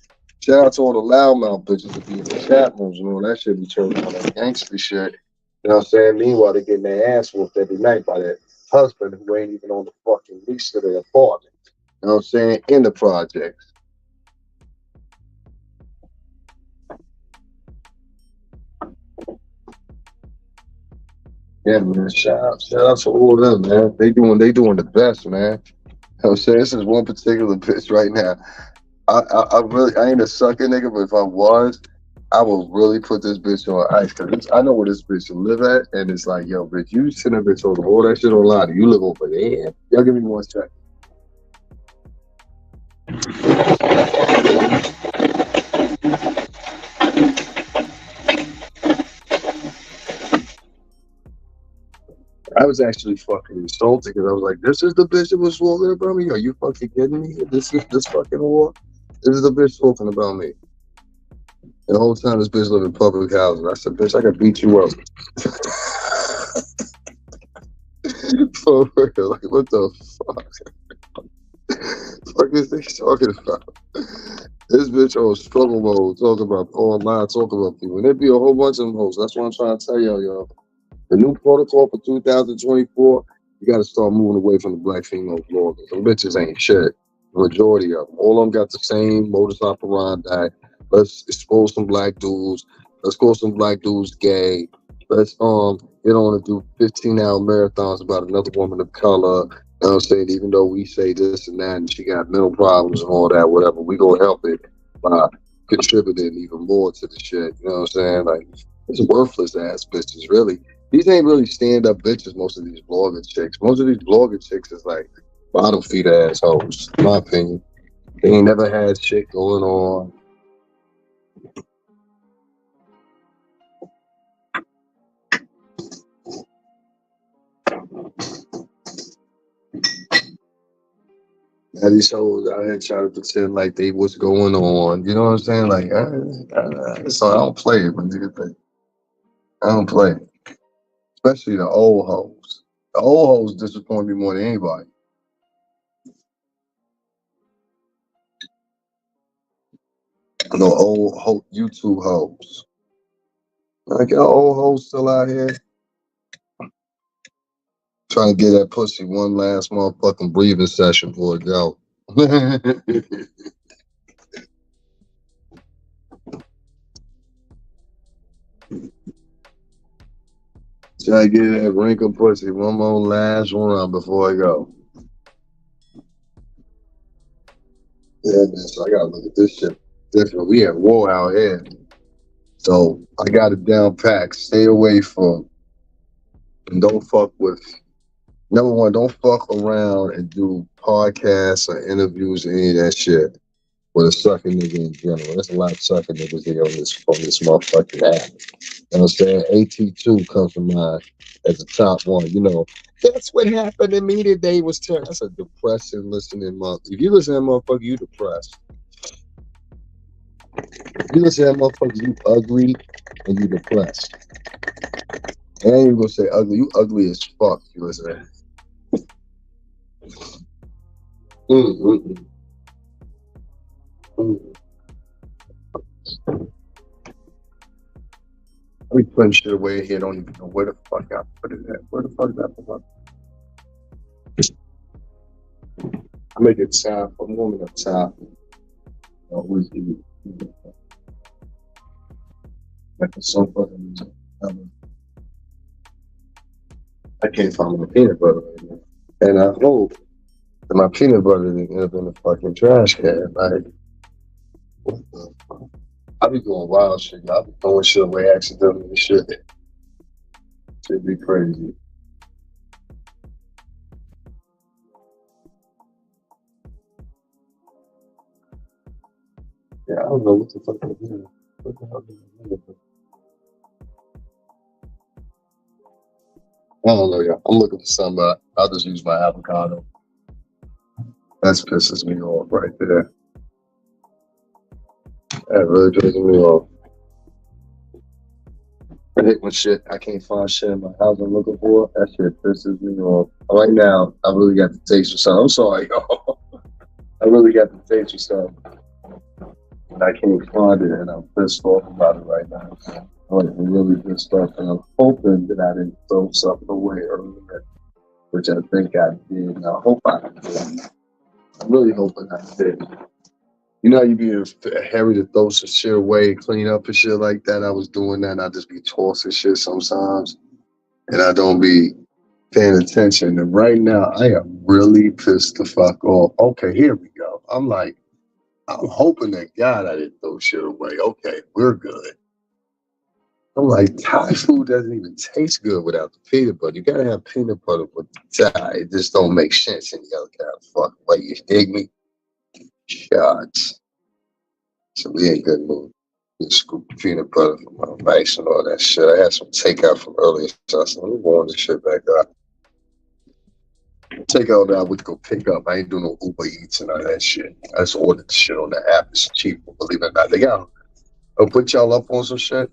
Shout out to all the loudmouth bitches that be in the chat rooms and all that shit be turning on that gangster shit. You know what I'm saying? Meanwhile, they getting their ass whooped every night by their husband who ain't even on the fucking lease to their apartment. You know what I'm saying? In the projects. Yeah, man. Shout out to all of them, man. They doing the best, man. You know what I'm saying? This is one particular bitch right now. I ain't a sucker nigga, but if I was, I will really put this bitch on ice because I know where this bitch will live at, and it's like, yo, bitch, you send that bitch over all that shit online. You live over there. Y'all give me 1 second. I was actually fucking insulted because I was like, this is the bitch that was talking about me? Are you fucking kidding me? This fucking war? This is the bitch talking about me. The whole time this bitch lived in public housing. I said, bitch, I could beat you up. For real, like, what the fuck? Fuck is they talking about? This bitch on struggle mode, talking about online, talking about people. And there be a whole bunch of them hoes. That's what I'm trying to tell y'all, yo. The new protocol for 2024, you got to start moving away from the black female bloggers. Them bitches ain't shit. The majority of them. All of them got the same modus operandi. Let's expose some black dudes. Let's call some black dudes gay. Let's get on and do 15-hour marathons about another woman of color. You know what I'm saying? Even though we say this and that and she got mental problems and all that, whatever, we gonna help it by contributing even more to the shit. You know what I'm saying? Like, it's worthless ass bitches, really. These ain't really stand-up bitches, most of these blogger chicks. Most of these blogger chicks is like bottom feeder assholes, in my opinion. They ain't never had shit going on. Now these hoes out here trying to pretend like they what's going on. You know what I'm saying? Like, so I don't play it, my nigga. I don't play it. Especially the old hoes. The old hoes disappoint me more than anybody. The old YouTube hoes. Like, your old hoes still out here trying to get that pussy one last motherfucking breathing session before it go. Try to get that wrinkle pussy one more last run before I go. Yeah, man, so I gotta look at this shit different. We have war out here. So I got it down packed. Stay away from and don't fuck with. Number one, don't fuck around and do podcasts or interviews or any of that shit with a sucker nigga in general. There's a lot of sucker niggas here on this motherfucking app. You know what I'm saying? AT2 comes to mind as the top one. You know, that's what happened to me today was terrible. That's a depressing listening month. If you listen to that motherfucker, you depressed. If you listen to that motherfucker, you ugly and you depressed. I ain't even gonna say ugly. You ugly as fuck. You listen. Mm. I be putting shit away here. Don't even know where the fuck I put it at. Where the fuck did I put it? I make it time. I'm warming up time. Always do. Like it's so fucking. I can't find my peanut butter right now, and I hope that my peanut butter didn't end up in the fucking trash can. Like, what the fuck? I be doing wild shit. I be throwing shit away accidentally and shit. Shit be crazy. Yeah, I don't know what the fuck I'm doing. What the hell did I do? I don't know, y'all. I'm looking for somebody. I'll just use my avocado. That pisses me off right there. That really pisses me off. I hate when shit, I can't find shit in my house I'm looking for. That shit pisses me off. Right now, I really got the taste for something. I'm sorry, y'all. I really got the taste for something. But I can't find it, and I'm pissed off about it right now. I'm really pissed off, and I'm hoping that I didn't throw something away earlier, which I think I did. And I hope I did. I'm really hoping I did. You know how you be in a hurry to throw some shit away, clean up and shit like that? I was doing that, and I just be tossing shit sometimes, and I don't be paying attention. And right now, I am really pissed the fuck off. Okay, here we go. I'm hoping that God I didn't throw shit away. Okay, we're good. I'm like, Thai food doesn't even taste good without the peanut butter. You gotta have peanut butter with the Thai. It just don't make sense in the other kind of fucking way. You dig me? Shots. So we ain't good mood. Just scoop peanut butter from my rice and all that shit. I had some takeout from earlier, so I said, let me warm this shit back up. Takeout that I would go pick up. I ain't doing no Uber Eats and all that shit. I just ordered the shit on the app. It's cheap, believe it or not. They got, I'll put y'all up on some shit.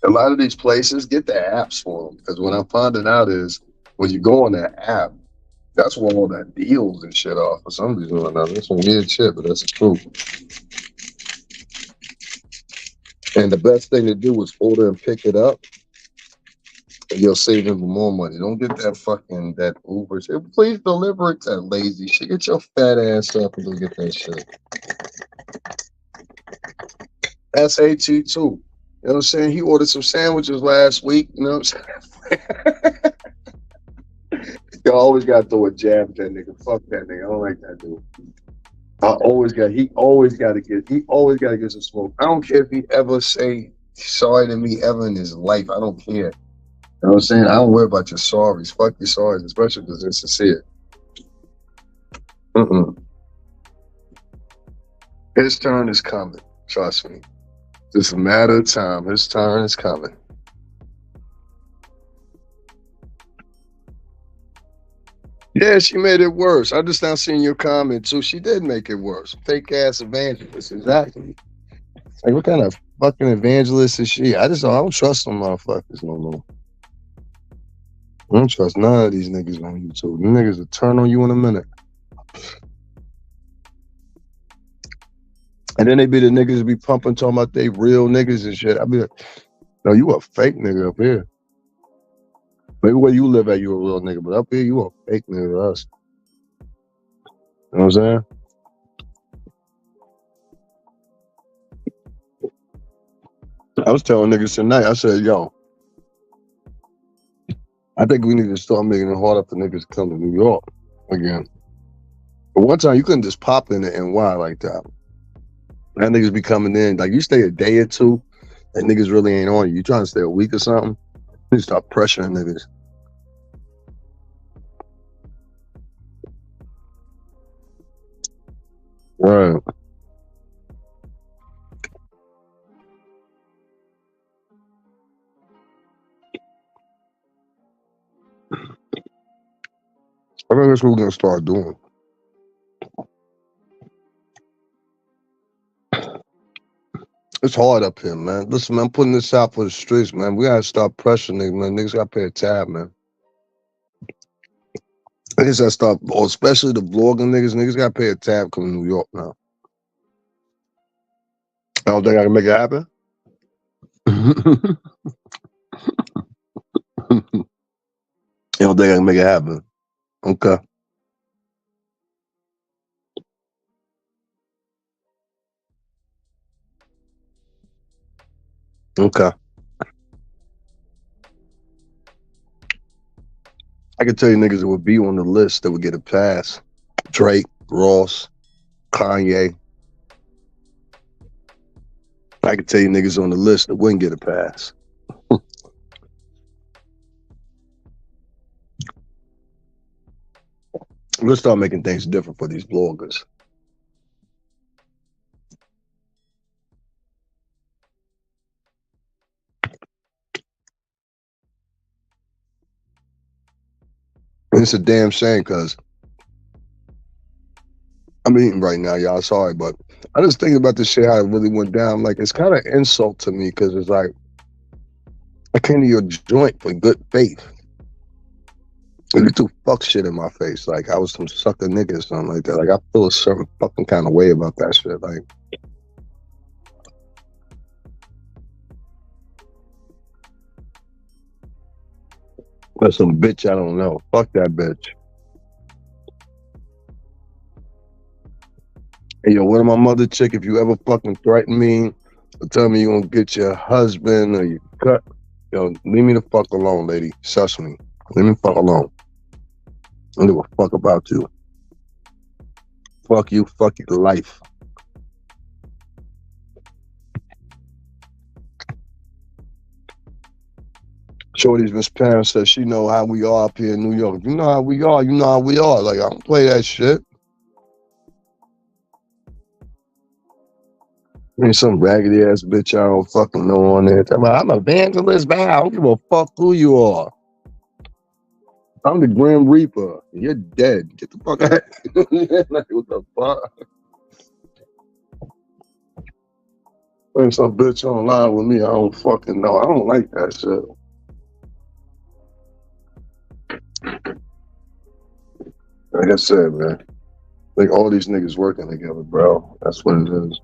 A lot of these places get the apps for them, because what I'm finding out is when you go on that app, that's where all that deals and shit are for some reason or another. That's some weird shit, but that's the truth. And the best thing to do is order and pick it up, and you'll save even more money. Don't get that Uber shit. Please deliver it, that lazy shit. Get your fat ass up and go get that shit. SAT too. You know what I'm saying? He ordered some sandwiches last week. You know what I'm saying? You always got to throw a jab at that nigga. Fuck that nigga. I don't like that dude. He always got to get some smoke. I don't care if he ever say sorry to me ever in his life. I don't care. You know what I'm saying? I don't worry about your sorries. Fuck your sorries, especially because they're sincere. His turn is coming. Trust me. It's a matter of time. His turn is coming. Yeah, she made it worse. I just now seen your comment too. She did make it worse. Fake ass evangelist, exactly. Like, what kind of fucking evangelist is she? I don't trust them motherfuckers no more. I don't trust none of these niggas on YouTube. Them niggas will turn on you in a minute. And then they be the niggas that be pumping, talking about they real niggas and shit. I be like, no, you a fake nigga up here. Maybe where you live at, you a real nigga, but up here, you a fake nigga to us. You know what I'm saying? I was telling niggas tonight, I said, yo, I think we need to start making it harder for niggas to come to New York again. But one time, you couldn't just pop in the NY like that. That niggas be coming in, like you stay a day or two, and niggas really ain't on you. You trying to stay a week or something, you start pressuring niggas. Right. I think that's what we're gonna start doing. It's hard up here, man. Listen, man, I'm putting this out for the streets, man. We gotta start pressuring niggas, man. Niggas gotta pay a tab, man. Niggas gotta start, especially the vlogging niggas. Niggas gotta pay a tab coming to New York now. I don't think I can make it happen. I don't think I can make it happen. Okay. Okay. I can tell you niggas that would be on the list that would get a pass. Drake, Ross, Kanye. I can tell you niggas on the list that wouldn't get a pass. Let's start making things different for these bloggers. And it's a damn shame because I'm eating right now, y'all. Sorry, but I just thinking about this shit, how it really went down. Like, it's kind of insult to me because it's like, I came to your joint for good faith. And you threw fuck shit in my face. Like, I was some sucker nigga or something like that. Like, I feel a certain fucking kind of way about that shit. Like, that's some bitch I don't know. Fuck that bitch. Hey, yo, what am my mother chick? If you ever fucking threaten me or tell me you're gonna get your husband or you cut, yo, leave me the fuck alone, lady. Shush me. Leave me the fuck alone. I don't give a fuck about you. Fuck you, fuck your life. Shorty's Miss Pam says she know how we are up here in New York. You know how we are, you know how we are. Like, I don't play that shit. Ain't some raggedy ass bitch I don't fucking know on there. I'm Evangelist Val. I don't give a fuck who you are. I'm the Grim Reaper. You're dead. Get the fuck out. Like, what the fuck? Ain't some bitch online with me. I don't fucking know. I don't like that shit. Like I said, man. Like all these niggas working together, bro. That's what it is.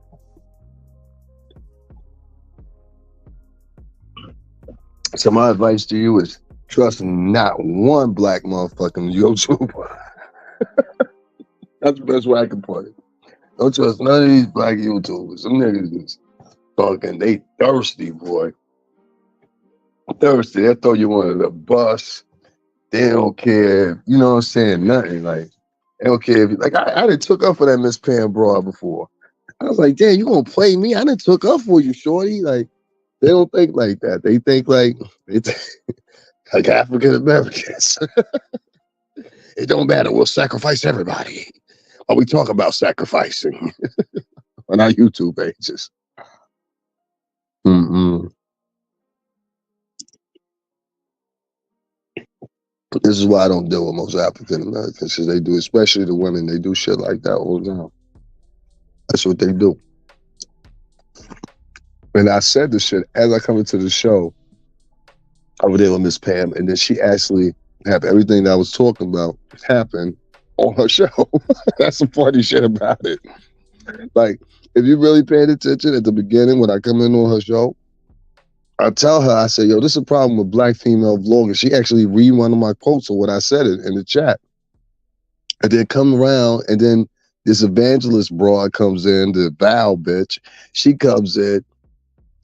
So my advice to you is trust not one black motherfucking YouTuber. That's the best way I can put it. Don't trust none of these black YouTubers. Some niggas is talking. They thirsty, boy. Thirsty. They throw you under the bus. They don't care. You know what I'm saying? Nothing. Like, they don't care if you, like, I done took up for that Miss Pam broad before. I was like, damn, you gonna play me? I done took up for you, shorty. Like, they don't think like that. They think like like African Americans. It don't matter. We'll sacrifice everybody. While we talk about sacrificing on our YouTube pages. This is why I don't deal with most African Americans, because they do, especially the women, they do shit like that all the time. That's what they do. And I said this shit as I come into the show over there with Miss Pam, and then she actually have everything that I was talking about happen on her show. That's the funny shit about it. Like, if you really paid attention at the beginning when I come in on her show, I tell her, I say, yo, this is a problem with black female vloggers. She actually read one of my posts or what I said it in the chat. And then come around, and then this evangelist broad comes in, the Val bitch. She comes in,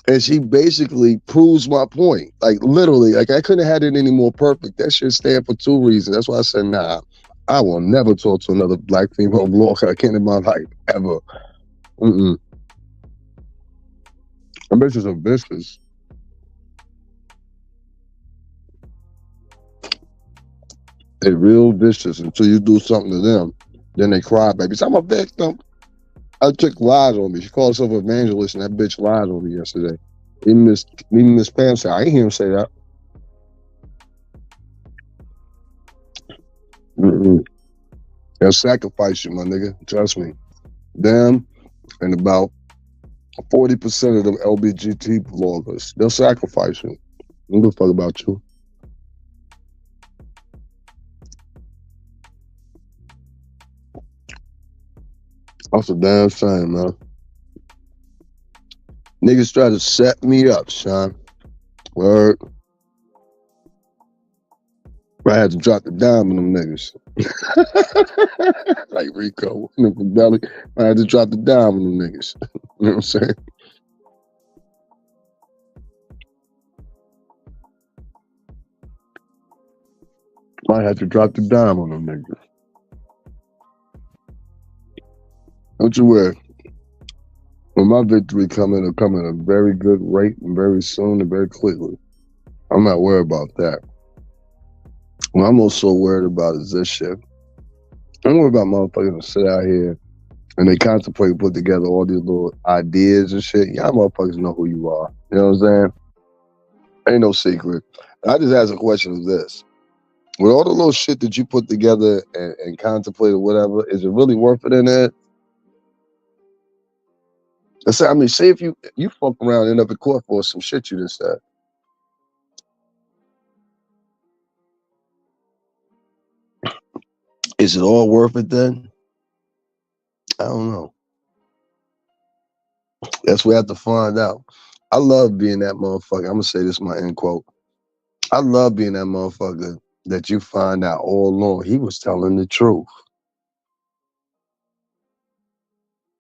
and she basically proves my point. Like, literally, like, I couldn't have had it any more perfect. That shit stand for two reasons. That's why I said, nah, I will never talk to another black female vlogger again in my life, ever. Them bitches are vicious. They real vicious until you do something to them. Then they cry, baby. I'm a victim. A chick lies on me. She called herself an evangelist, and that bitch lied on me yesterday. Even Miss Pam said, I didn't hear him say that. They'll sacrifice you, my nigga. Trust me. Them and about 40% of them LBGT bloggers, they'll sacrifice you. I don't give a fuck about you. That's a damn shame, man. Niggas try to set me up, son. Word. I had to drop the dime on them niggas. Like Rico in the belly. I had to drop the dime on them niggas. You know what I'm saying? I had to drop the dime on them niggas. Don't you worry. When my victory coming, it'll come at a very good rate and very soon and very quickly. I'm not worried about that. What I'm also worried about is this shit. I'm worried about motherfuckers that sit out here and they contemplate and put together all these little ideas and shit. Y'all motherfuckers know who you are. You know what I'm saying? Ain't no secret. I just ask a question of this. With all the little shit that you put together and contemplate or whatever, is it really worth it in there? I mean, say if you fuck around and end up in court for some shit you just said. Is it all worth it then? I don't know. That's what we have to find out. I love being that motherfucker. I'm going to say this is my end quote. I love being that motherfucker that you find out all along he was telling the truth.